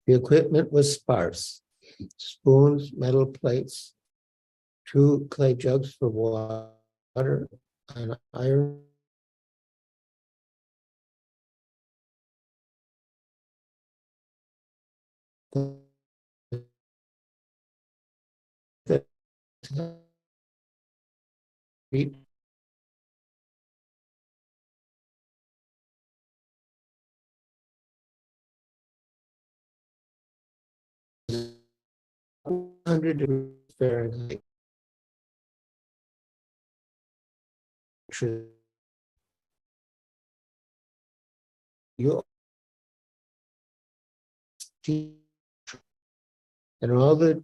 The equipment was sparse. Spoons, metal plates, 2 clay jugs for water, an iron that 100 degrees Fahrenheit. You and all the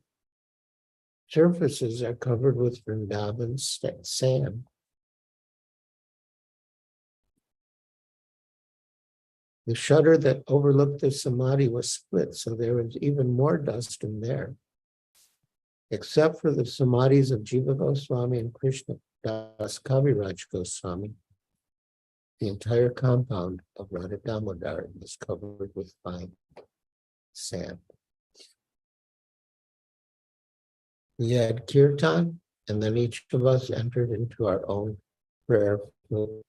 surfaces are covered with Vrindavan sand. The shutter that overlooked the samadhi was split, so there was even more dust in there. Except for the samadhis of Jiva Goswami and Krishna Das Kaviraj Goswami, the entire compound of Radha Damodar was covered with fine sand. We had kirtan, and then each of us entered into our own prayerful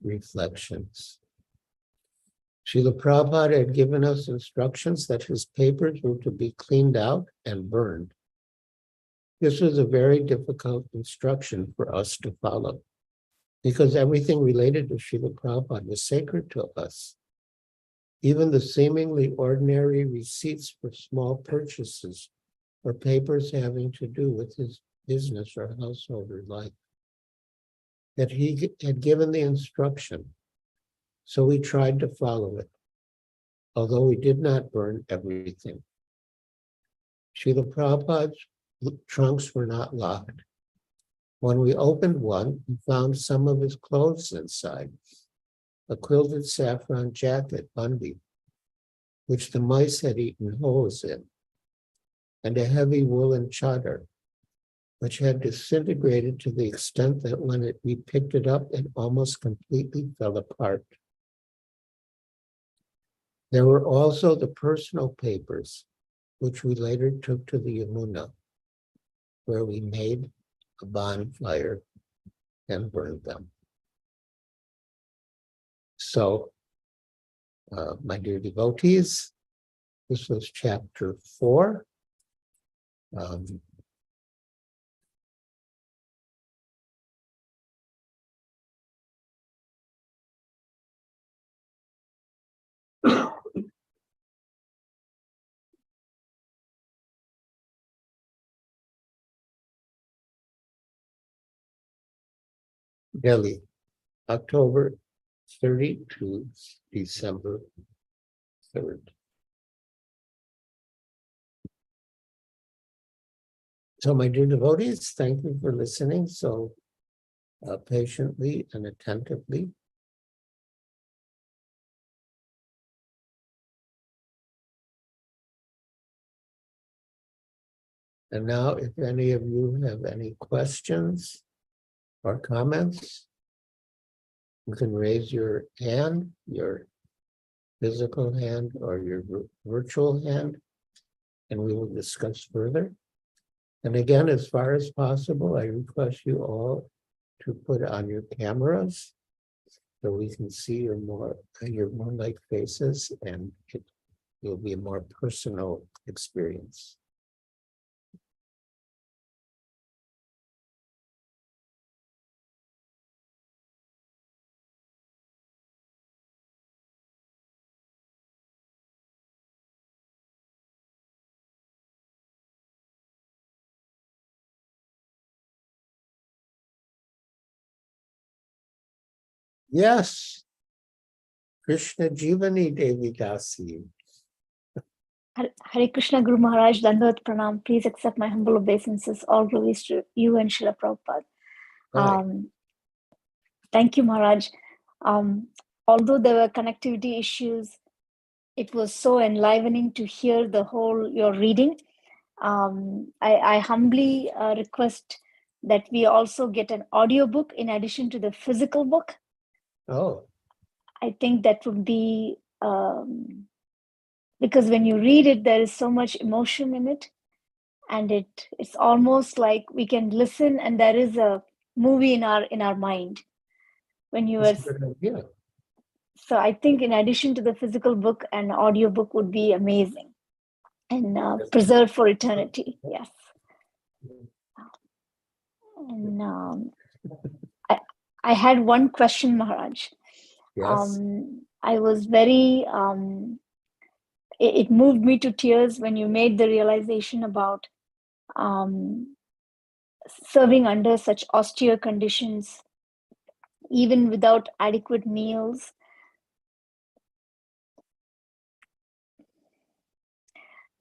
reflections. Srila Prabhupada had given us instructions that his papers were to be cleaned out and burned. This was a very difficult instruction for us to follow, because everything related to Srila Prabhupada was sacred to us. Even the seemingly ordinary receipts for small purchases or papers having to do with his business or householder life. That he had given the instruction, so we tried to follow it, although we did not burn everything. Srila Prabhupada's trunks were not locked. When we opened one, we found some of his clothes inside, a quilted saffron jacket, bandi, which the mice had eaten holes in, and a heavy woolen chadar, which had disintegrated to the extent that when we picked it up, it almost completely fell apart. There were also the personal papers, which we later took to the Yamuna, where we made a bonfire and burned them. So, my dear devotees, this was chapter 4. Delhi, October 30 to December 3rd. So, my dear devotees, thank you for listening so patiently and attentively. And now, if any of you have any questions or comments, You can raise your hand, your physical hand or your virtual hand, and we will discuss further. And again, as far as possible, I request you all to put on your cameras so we can see your moonlight faces, and it will be a more personal experience. Yes. Krishna Jivani Devi Dasi. Hare Krishna Guru Maharaj, Dandavat Pranam. Please accept my humble obeisances. All glories to you and Srila Prabhupada. Thank you, Maharaj. Although there were connectivity issues, it was so enlivening to hear the whole your reading. I humbly request that we also get an audiobook in addition to the physical book. Oh, I think that would be because when you read it, there is so much emotion in it, and it's almost like we can listen, and there is a movie in our mind. When you were, that's a good idea. so I think in addition to the physical book, an audiobook would be amazing and preserved for eternity. Yes. And I had one question, Maharaj. Yes. I was very, it moved me to tears when you made the realization about serving under such austere conditions, even without adequate meals.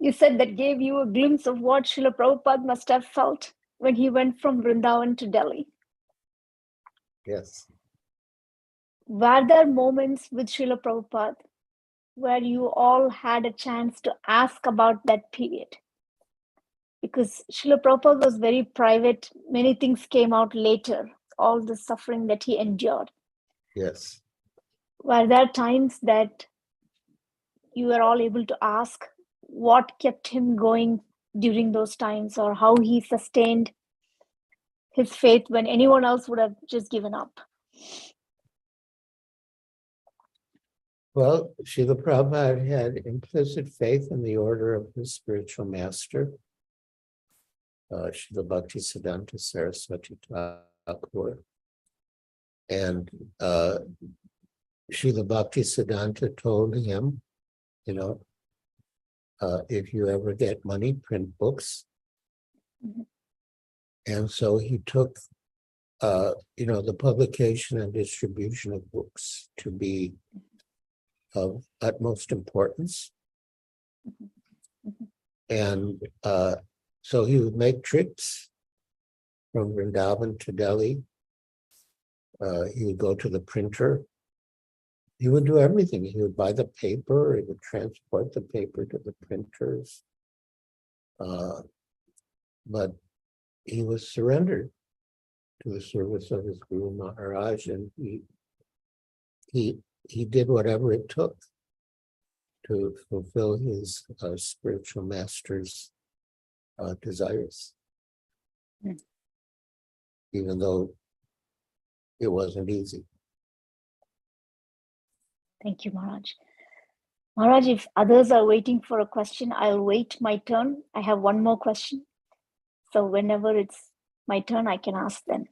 You said that gave you a glimpse of what Srila Prabhupada must have felt when he went from Vrindavan to Delhi. Yes. Were there moments with Srila Prabhupada where you all had a chance to ask about that period? Because Srila Prabhupada was very private. Many things came out later, all the suffering that he endured. Yes. Were there times that you were all able to ask what kept him going during those times, or how he sustained his faith when anyone else would have just given up? Well, Srila Prabhupada had implicit faith in the order of his spiritual master, Srila Bhaktisiddhanta Saraswati Thakur. And Srila Bhaktisiddhanta told him, if you ever get money, print books. Mhm. And so he took, the publication and distribution of books to be of utmost importance. Mhm. And so he would make trips from Vrindavan to Delhi. He would go to the printer. He would do everything. He would buy the paper. He would transport the paper to the printers. But he was surrendered to the service of his Guru Maharaj, and he did whatever it took to fulfill his spiritual master's desires, even though it wasn't easy. Thank you, Maharaj. Maharaj, if others are waiting for a question, I'll wait my turn. I have one more question. So whenever it's my turn, I can ask then.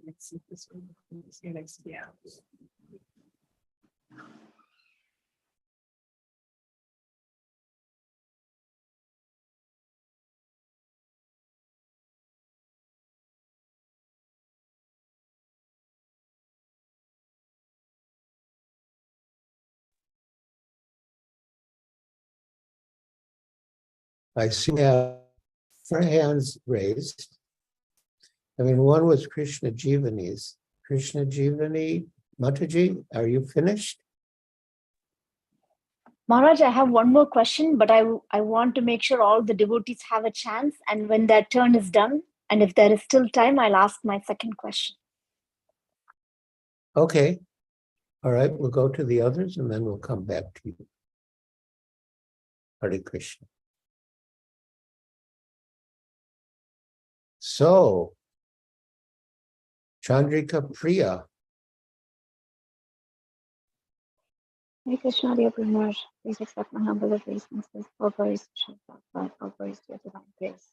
Let's see if this one is here next. Yeah. I see we have 4 hands raised. I mean, one was Krishna Jivani's. Krishna Jivani, Mataji, are you finished? Maharaj, I have one more question, but I want to make sure all the devotees have a chance. And when that turn is done, and if there is still time, I'll ask my second question. Okay. All right, we'll go to the others and then we'll come back to you. Hare Krishna. So, Chandrika Priya. Hare Krishna, dear Maharaj. Please accept my humble obeisances. All glories to Sri Prabhupada, all glories to your divine grace.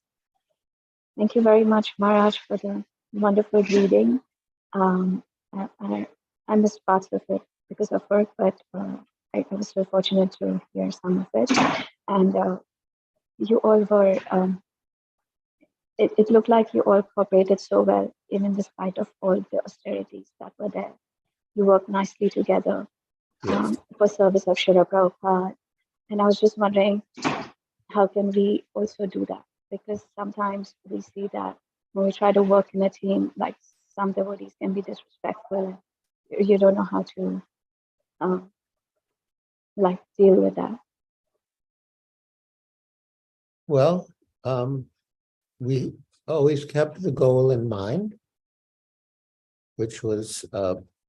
Thank you very much, Maharaj, for the wonderful reading. I missed parts of it because of work, but I was so fortunate to hear some of it. And you all were, it looked like you all cooperated so well, even despite of all the austerities that were there. You worked nicely together. Yes. For service of Srila Prabhupada. And I was just wondering, how can we also do that? Because sometimes we see that when we try to work in a team, like some devotees can be disrespectful. You don't know how to like deal with that. Well, we always kept the goal in mind, which was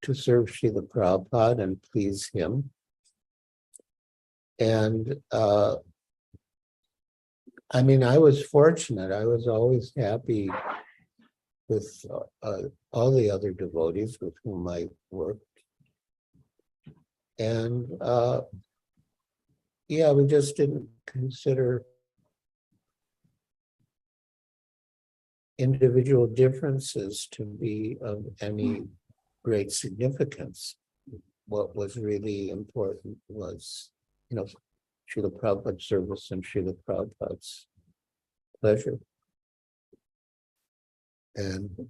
to serve Srila Prabhupada and please him. And I mean, I was fortunate. I was always happy with all the other devotees with whom I worked. And yeah, we just didn't consider individual differences to be of any great significance. What was really important was, Srila Prabhupada's service and Srila Prabhupada's pleasure.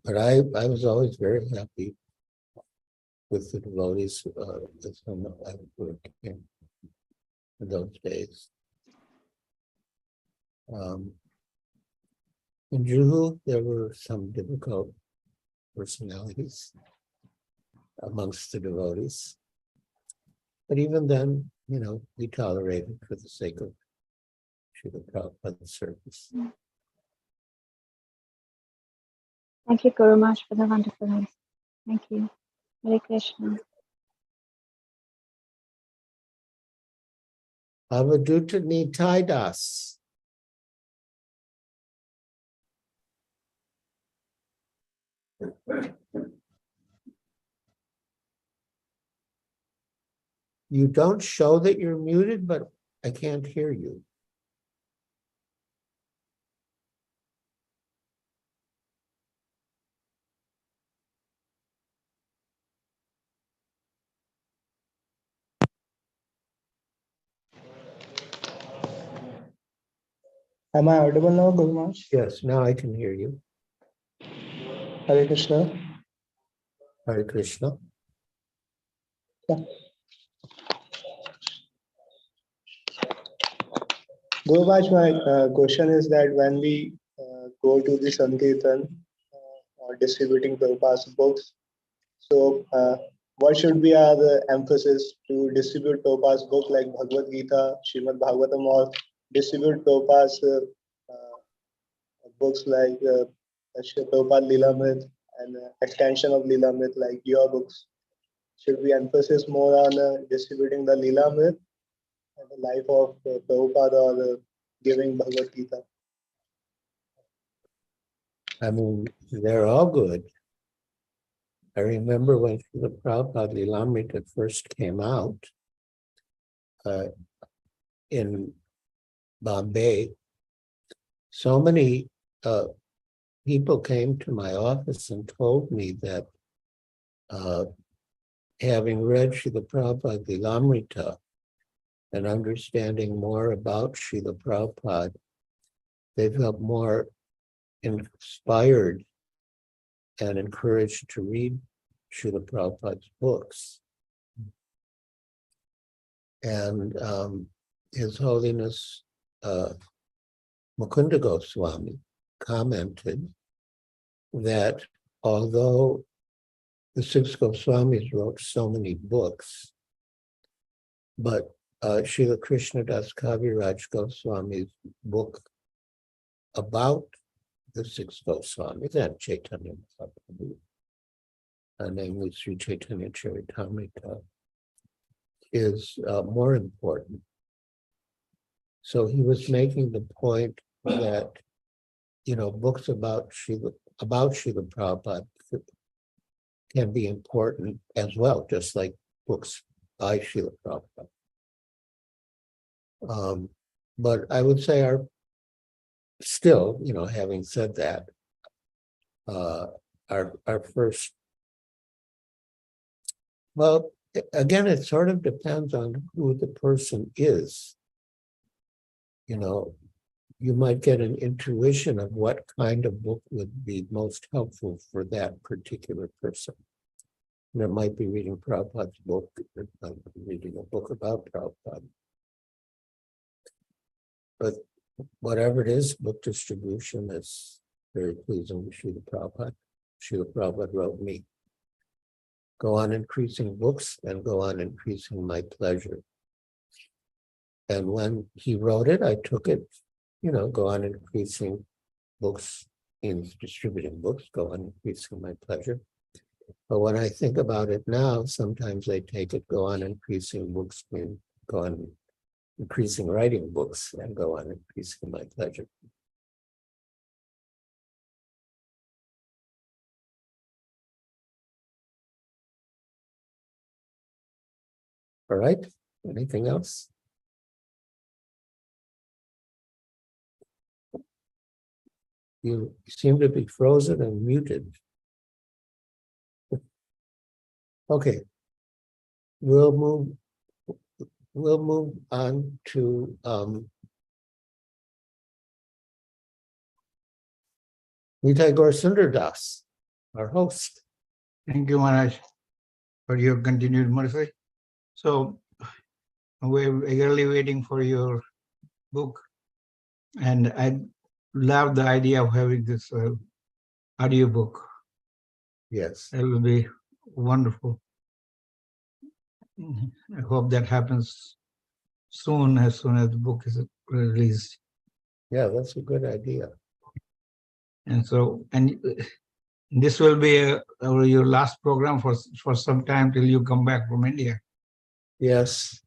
But I was always very happy with the devotees with whom I worked in those days. In Juhu, there were some difficult personalities amongst the devotees. But even then, we tolerated for the sake of Srila Prabhupada's service. Thank you, Guru Maharaj, for the wonderful answer. Thank you. Hare Krishna. Avaduta Nitai Das. You don't show that you're muted, but I can't hear you. Am I audible now, Guru Maharaj? Yes, now I can hear you. Hare Krishna. Hare Krishna. Yeah. Guru Maharaj, my question is that when we go to the Sankirtan or distributing Prabhupada's books, so what should be our emphasis to distribute Prabhupada's book like Bhagavad Gita, Srimad Bhagavatam, or distribute Prabhupada's books like Prabhupada Lilamrit and extension of Lilamrit like your books? Should we emphasis more on distributing the Lilamrit and the life of Prabhupada or giving Bhagavad Gita? I mean, they're all good. I remember when the Prabhupada Lilamrita first came out in Bombay, so many people came to my office and told me that having read Srila Prabhupada Lilamrita and understanding more about Srila Prabhupada, they felt more inspired and encouraged to read Srila Prabhupada's books. And His Holiness Mukunda Goswami commented that although the six Goswamis wrote so many books, but Srila Krishnadas Kaviraj Goswami's book about the six Goswamis and Chaitanya Mahaprabhu, namely Sri Chaitanya Charitamrita, is more important. So he was making the point that, books about Srila Prabhupada can be important as well, just like books by Srila Prabhupada. But I would say having said that, our first, well, again, it sort of depends on who the person is. You might get an intuition of what kind of book would be most helpful for that particular person. And it might be reading Prabhupada's book, it might be reading a book about Prabhupada. But whatever it is, book distribution is very pleasing to Srila Prabhupada. Srila Prabhupada wrote me, go on increasing books and go on increasing my pleasure. And when he wrote it, I took it, go on increasing books, in distributing books, go on increasing my pleasure. But when I think about it now, sometimes I take it, go on increasing books, and go on increasing writing books, and go on increasing my pleasure. All right, anything else? You seem to be frozen and muted. Okay, we'll move on to Nitai Gaur Sundardas, our host. Thank you, Maharaj, for your continued mercy. So we're eagerly waiting for your book, and I love the idea of having this audio book. Yes. It will be wonderful. I hope that happens soon as the book is released. Yeah, that's a good idea. And so, this will be your last program for some time till you come back from India. Yes.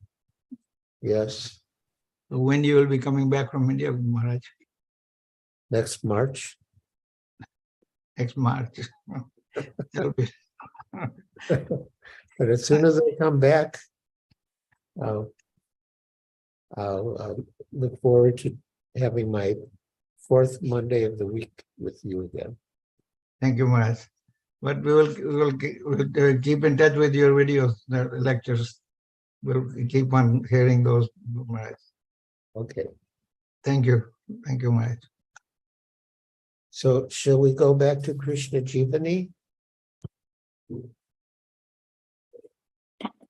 Yes. So when you will be coming back from India, Maharaj? Next March. Next March. That'll be But as soon as I come back, I'll look forward to having my fourth Monday of the week with you again. Thank you, Maharaj. But we'll keep in touch with your videos, the lectures. We'll keep on hearing those, Maharaj. Okay. Thank you. Thank you, Maharaj. So shall we go back to Krishna Jivani?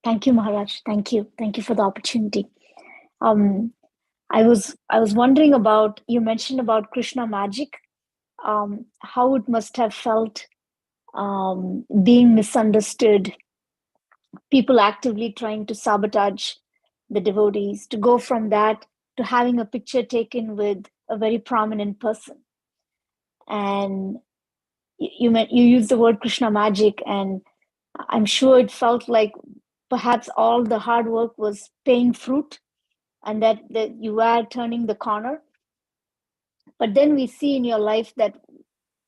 Thank you, Maharaj. Thank you. Thank you for the opportunity. I was wondering about, you mentioned about Krishna magic, how it must have felt being misunderstood, people actively trying to sabotage the devotees, to go from that to having a picture taken with a very prominent person. And you used the word Krishna magic, and I'm sure it felt like perhaps all the hard work was paying fruit, and that you are turning the corner. But then we see in your life that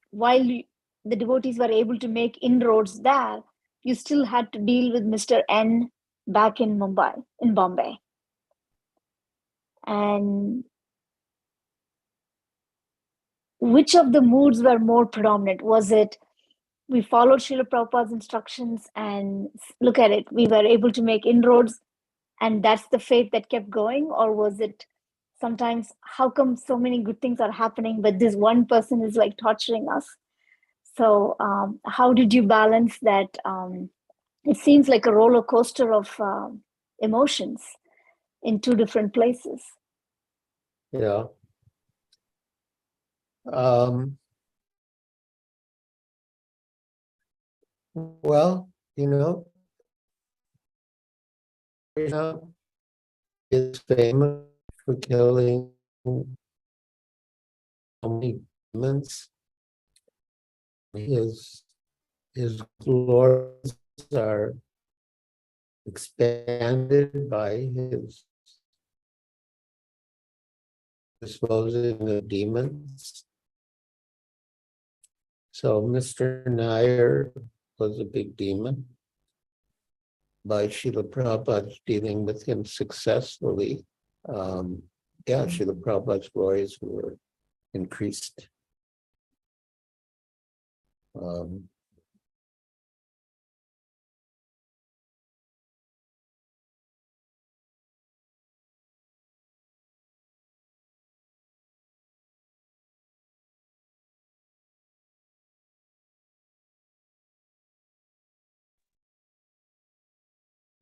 while the devotees were able to make inroads there, you still had to deal with Mr. N back in Bombay. And which of the moods were more predominant? Was it we followed Srila Prabhupada's instructions and look at it, we were able to make inroads, and that's the faith that kept going? Or was it sometimes, how come so many good things are happening, but this one person is like torturing us? So how did you balance that? It seems like a roller coaster of emotions in two different places. Yeah. Well, you know, Krishna is famous for killing so many demons. His glories are expanded by his disposing of demons. So Mr. Nair was a big demon. By Srila Prabhupada dealing with him successfully, Srila Prabhupada's glories were increased.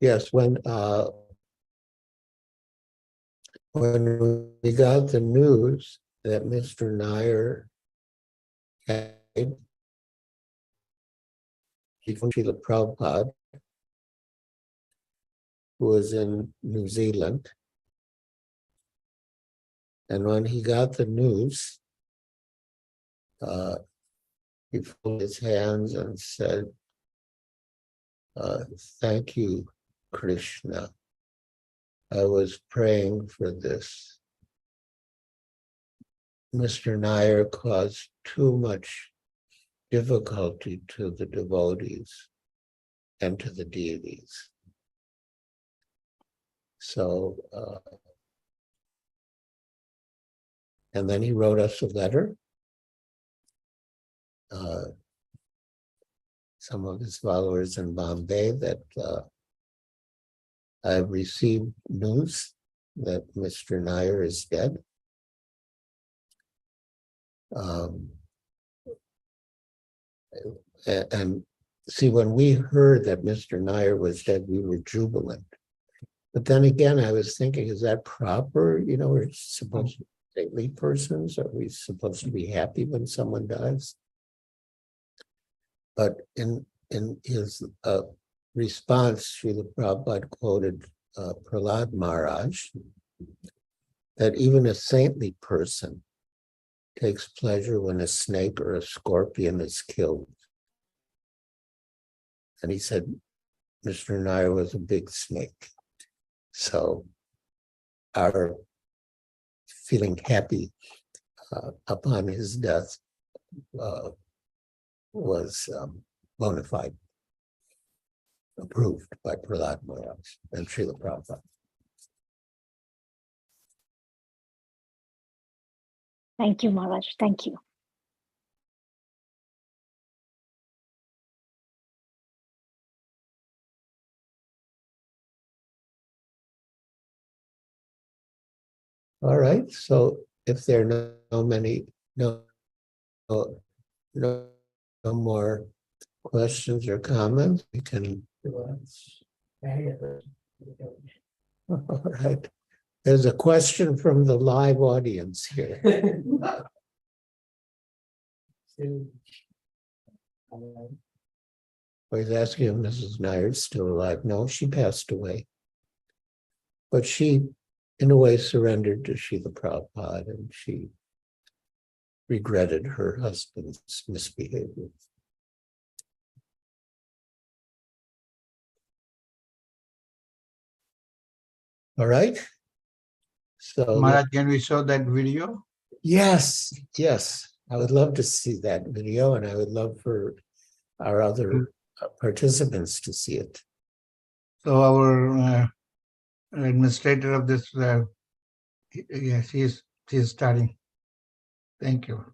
Yes, when we got the news that Mr. Nair had Srila Prabhupada, who was in New Zealand, and when he got the news, he folded his hands and said, "Thank you, Krishna. I was praying for this. Mr. Nair caused too much difficulty to the devotees and to the deities." So, and then he wrote us a letter. Some of his followers in Bombay that I've received news that Mr. Nair is dead. And see, when we heard that Mr. Nair was dead, we were jubilant. But then again, I was thinking, is that proper? You know, we're supposed to be stately persons. Are we supposed to be happy when someone dies? But in his response, Srila Prabhupada quoted Prahlad Maharaj, that even a saintly person takes pleasure when a snake or a scorpion is killed. And he said, Mr. Nair was a big snake. So our feeling happy upon his death was bona fide, approved by Prahlad Maharaj and Srila Prabhupada. Thank you, Maharaj. Thank you. All right. So if there are no more questions or comments, we can. All right. There's a question from the live audience here. I was asking if Mrs. Nair is still alive. No, she passed away. But she, in a way, surrendered to Srila Prabhupada, and she regretted her husband's misbehavior. All right. So Maharaj, can we show that video? yes, I would love to see that video, and I would love for our other participants to see it. So our administrator of this, yes, she is starting. Thank you.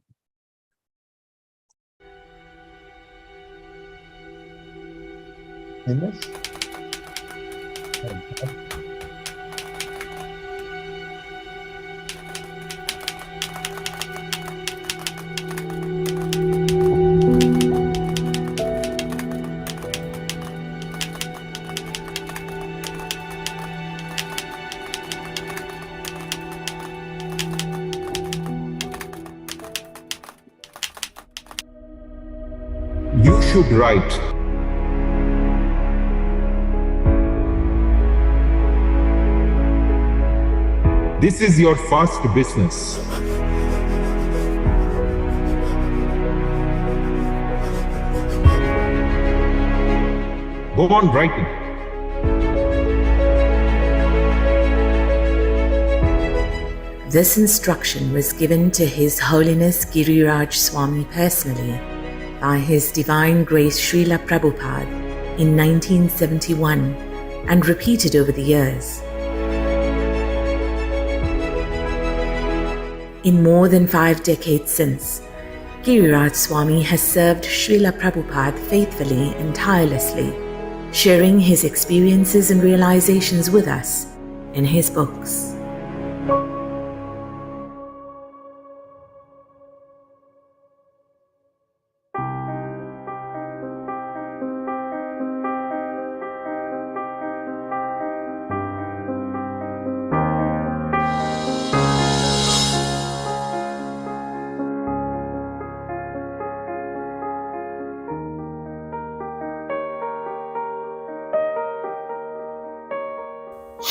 should write. This is your first business. Go on writing. This instruction was given to His Holiness Giriraj Swami personally by His Divine Grace Srila Prabhupada in 1971 and repeated over the years. In more than 5 decades since, Giriraj Swami has served Srila Prabhupada faithfully and tirelessly, sharing his experiences and realizations with us in his books.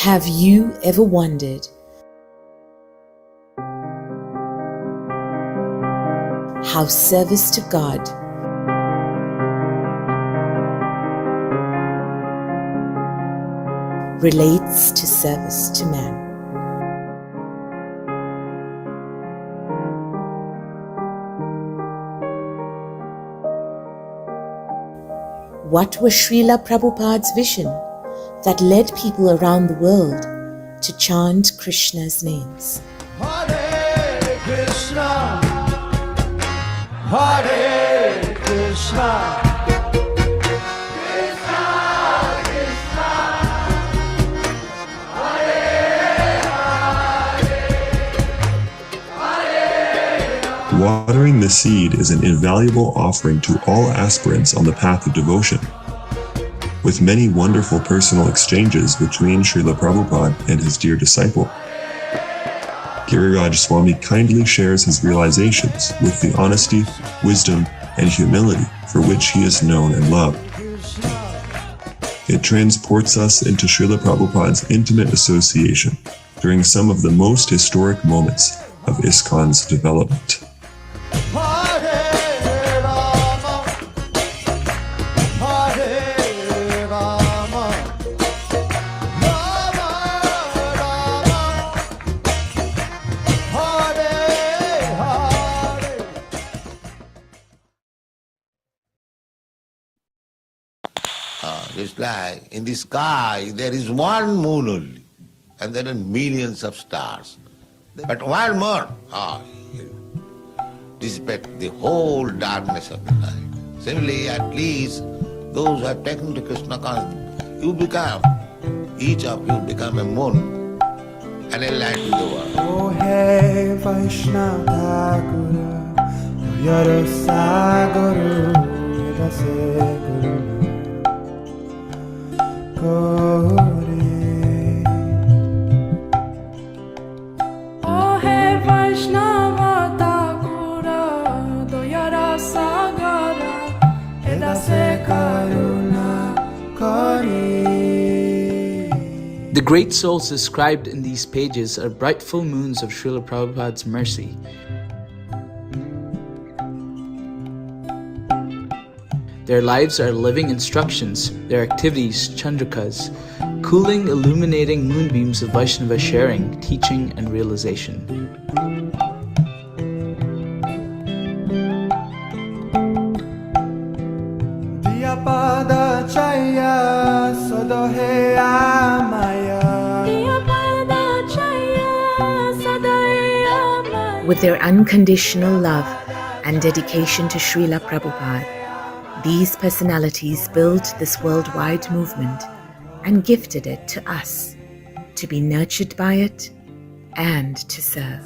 Have you ever wondered how service to God relates to service to man? What was Srila Prabhupada's vision that led people around the world to chant Krishna's names? Hare Krishna, Hare Krishna, Krishna Krishna, Hare Hare, Watering the seed is an invaluable offering to all aspirants on the path of devotion. With many wonderful personal exchanges between Srila Prabhupada and his dear disciple, Giriraj Swami kindly shares his realizations with the honesty, wisdom, and humility for which he is known and loved. It transports us into Srila Prabhupada's intimate association during some of the most historic moments of ISKCON's development. It's like in the sky there is one moon only, and there are millions of stars. But one more dissipate the whole darkness of the night. Similarly, at least those who are taken to Krishna consciousness, each of you become a moon and a light to the world. Oh hey Vaishnava Guru, Yara Saguru, Yadase Guru. Oh hey Vaishnava Thakura, Doyara Sagara, Edase Karuna Kori. The great souls described in these pages are bright full moons of Srila Prabhupada's mercy. Their lives are living instructions, their activities chandrikas, cooling, illuminating moonbeams of Vaishnava sharing, teaching, and realization. Diyapada Chaya Sodohe Amaya. With their unconditional love and dedication to Srila Prabhupada, these personalities built this worldwide movement and gifted it to us to be nurtured by it and to serve.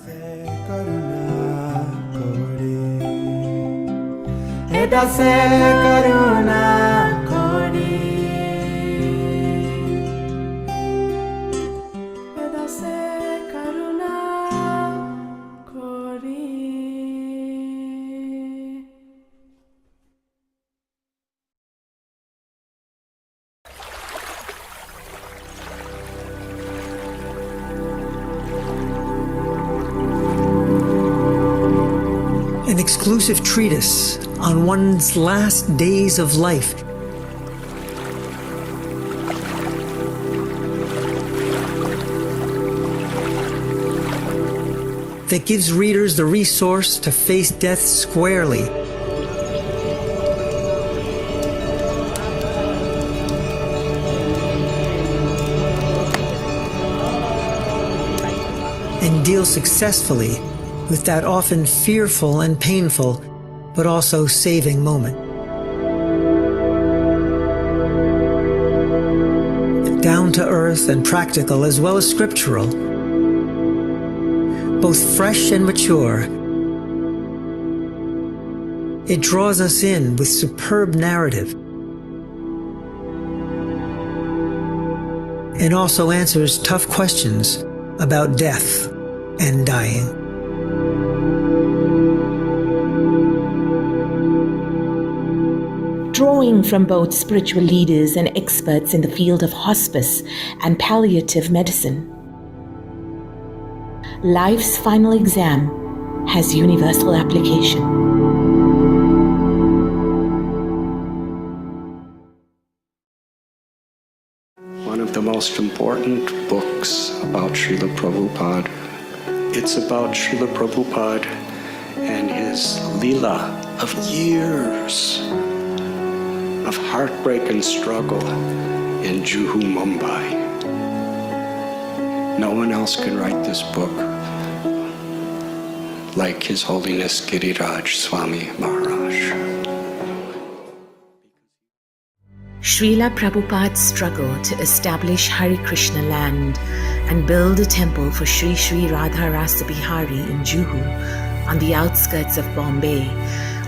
an exclusive treatise on one's last days of life. That gives readers the resource to face death squarely. And deal successfully with that often fearful and painful, but also saving moment. Down to earth and practical as well as scriptural. Both fresh and mature. It draws us in with superb narrative. And also answers tough questions about death and dying. Drawing from both spiritual leaders and experts in the field of hospice and palliative medicine, Life's Final Exam has universal application. One of the most important books about Srila Prabhupada. It's about Srila Prabhupada and his Leela of years of heartbreak and struggle in Juhu, Mumbai. No one else can write this book like His Holiness Giriraj Swami Maharaj. Srila Prabhupada's struggle to establish Hare Krishna land and build a temple for Sri Sri Radha Rasa Bihari in Juhu, on the outskirts of Bombay,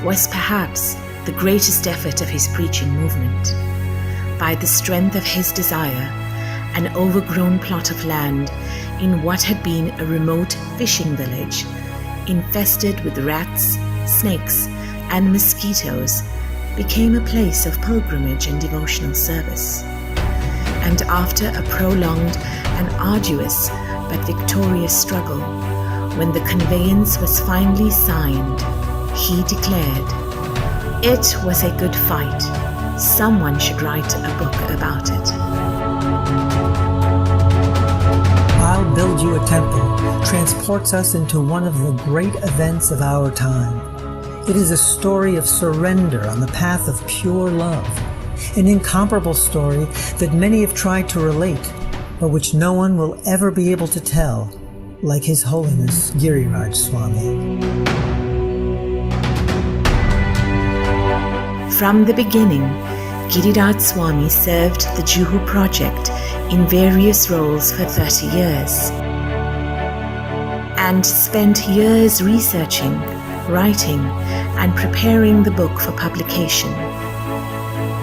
was perhaps the greatest effort of his preaching movement. By the strength of his desire, an overgrown plot of land in what had been a remote fishing village, infested with rats, snakes, and mosquitoes, became a place of pilgrimage and devotional service. And after a prolonged and arduous but victorious struggle, when the conveyance was finally signed, he declared, "It was a good fight. Someone should write a book about it." I'll Build You a Temple transports us into one of the great events of our time. It is a story of surrender on the path of pure love, an incomparable story that many have tried to relate, but which no one will ever be able to tell, like His Holiness Giriraj Swami. From the beginning, Giriraj Swami served the Juhu project in various roles for 30 years and spent years researching, writing, and preparing the book for publication.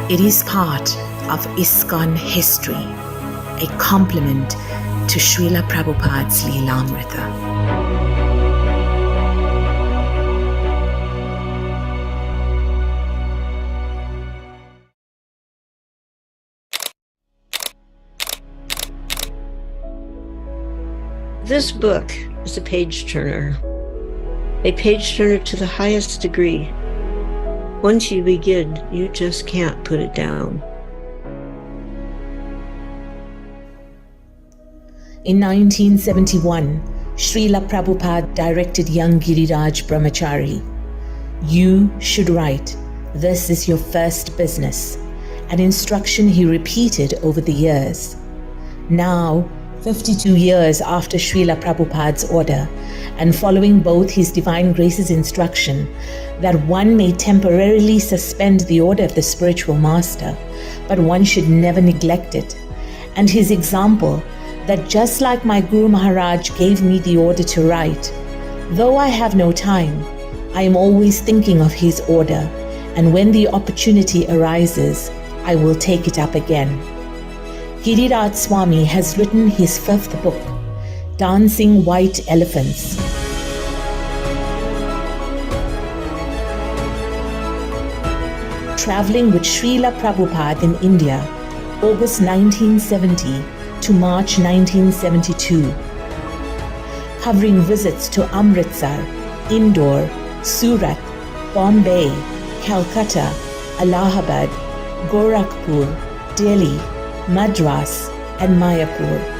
It is part of ISKCON history, a complement to Srila Prabhupada's Leelamrita. This book is a page-turner to the highest degree. Once you begin, you just can't put it down. In 1971, Srila Prabhupada directed young Giriraj Brahmachari, "You should write. This is your first business," an instruction he repeated over the years. Now, 52 years after Srila Prabhupada's order, and following both His Divine Grace's instruction that one may temporarily suspend the order of the spiritual master, but one should never neglect it, and his example that just like my Guru Maharaj gave me the order to write, though I have no time, I am always thinking of his order, and when the opportunity arises, I will take it up again. Giriraj Swami has written his 5th book, Dancing White Elephants. Traveling with Srila Prabhupada in India, August 1970 to March 1972. Covering visits to Amritsar, Indore, Surat, Bombay, Calcutta, Allahabad, Gorakhpur, Delhi, Madras, and Mayapur.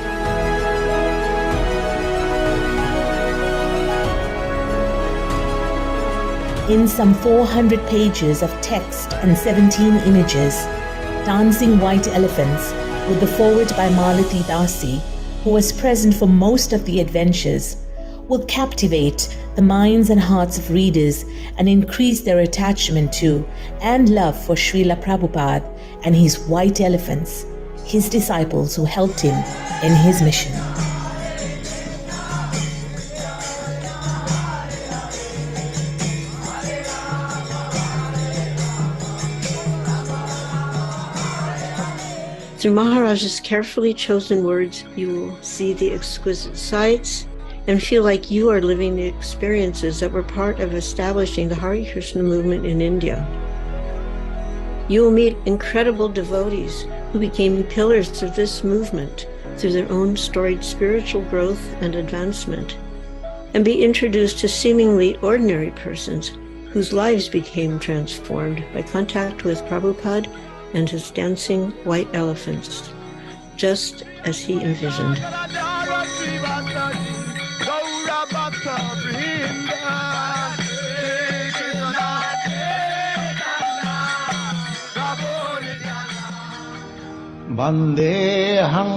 In some 400 pages of text and 17 images, dancing white elephants, with the foreword by Malati Dasi, who was present for most of the adventures, will captivate the minds and hearts of readers and increase their attachment to and love for Srila Prabhupada and his white elephants, his disciples who helped him in his mission. Through Maharaj's carefully chosen words, you will see the exquisite sights and feel like you are living the experiences that were part of establishing the Hare Krishna movement in India. You will meet incredible devotees who became pillars of this movement through their own storied spiritual growth and advancement, and be introduced to seemingly ordinary persons whose lives became transformed by contact with Prabhupada and his dancing white elephants, just as he envisioned. Vandeham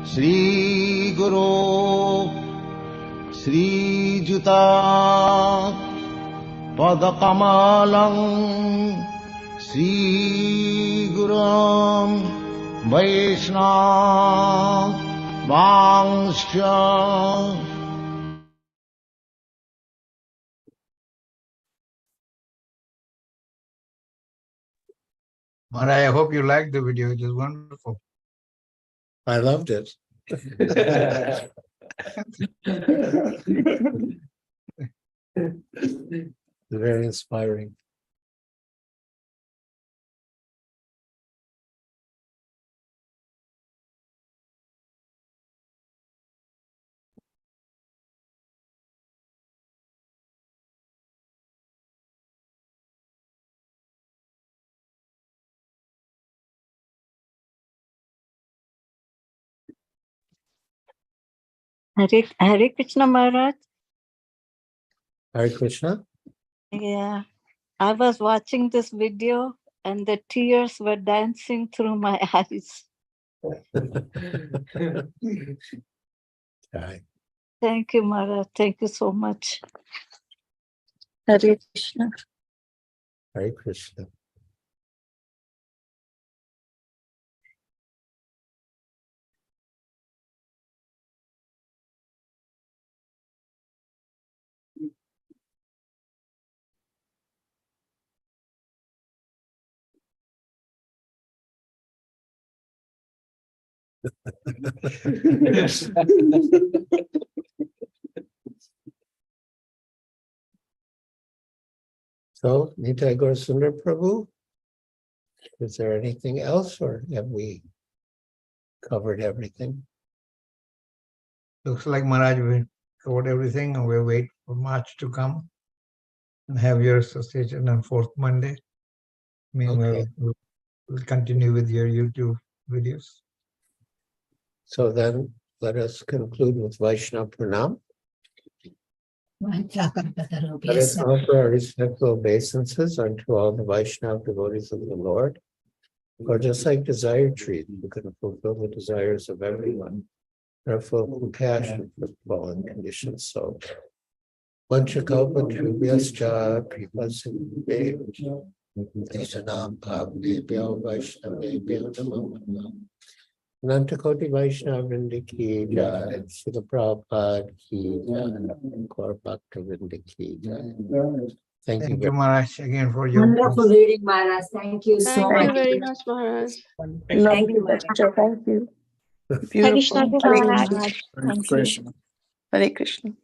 Sri Guru Sri Juta Padakamalam Sri Gurum Vaishnav Vangsha. Maharaj, I hope you liked the video. It is wonderful. I loved it. Very inspiring. Hare Krishna Maharaj. Hare Krishna. Yeah, I was watching this video and the tears were dancing through my eyes. Thank you, Maharaj. Thank you so much. Hare Krishna. Hare Krishna. So, Nitai Gaur Sundar Prabhu, is there anything else, or have we covered everything? Looks like Maharaj, we covered everything, and we'll wait for March to come and have your association on 4th Monday. Meanwhile, we'll continue with your YouTube videos. So then let us conclude with Vaishnava Pranam. Let us offer our respectful obeisances unto all the Vaishnava devotees of the Lord, or just like desire trees, who can fulfill the desires of everyone, and are full of compassion for fallen conditioned souls. Vanchakalpatarubhyascha kripasindhubhyo Deshanam bhavnebhyo Vaishnavebhyo namo namaha. Anantakoti Vaishnava Vrinda ki jai, Srila Prabhupada ki jai, Gaur Bhakta Vrinda ki jai. Thank you. Thank you, Maharaj, again for your Wonderful reading, Maharaj. Thank you so Thank much. you very much, Maharaj. Thank you, Maharaj. Thank you. Beautiful. Hare Krishna. Hare Krishna. Hare Krishna.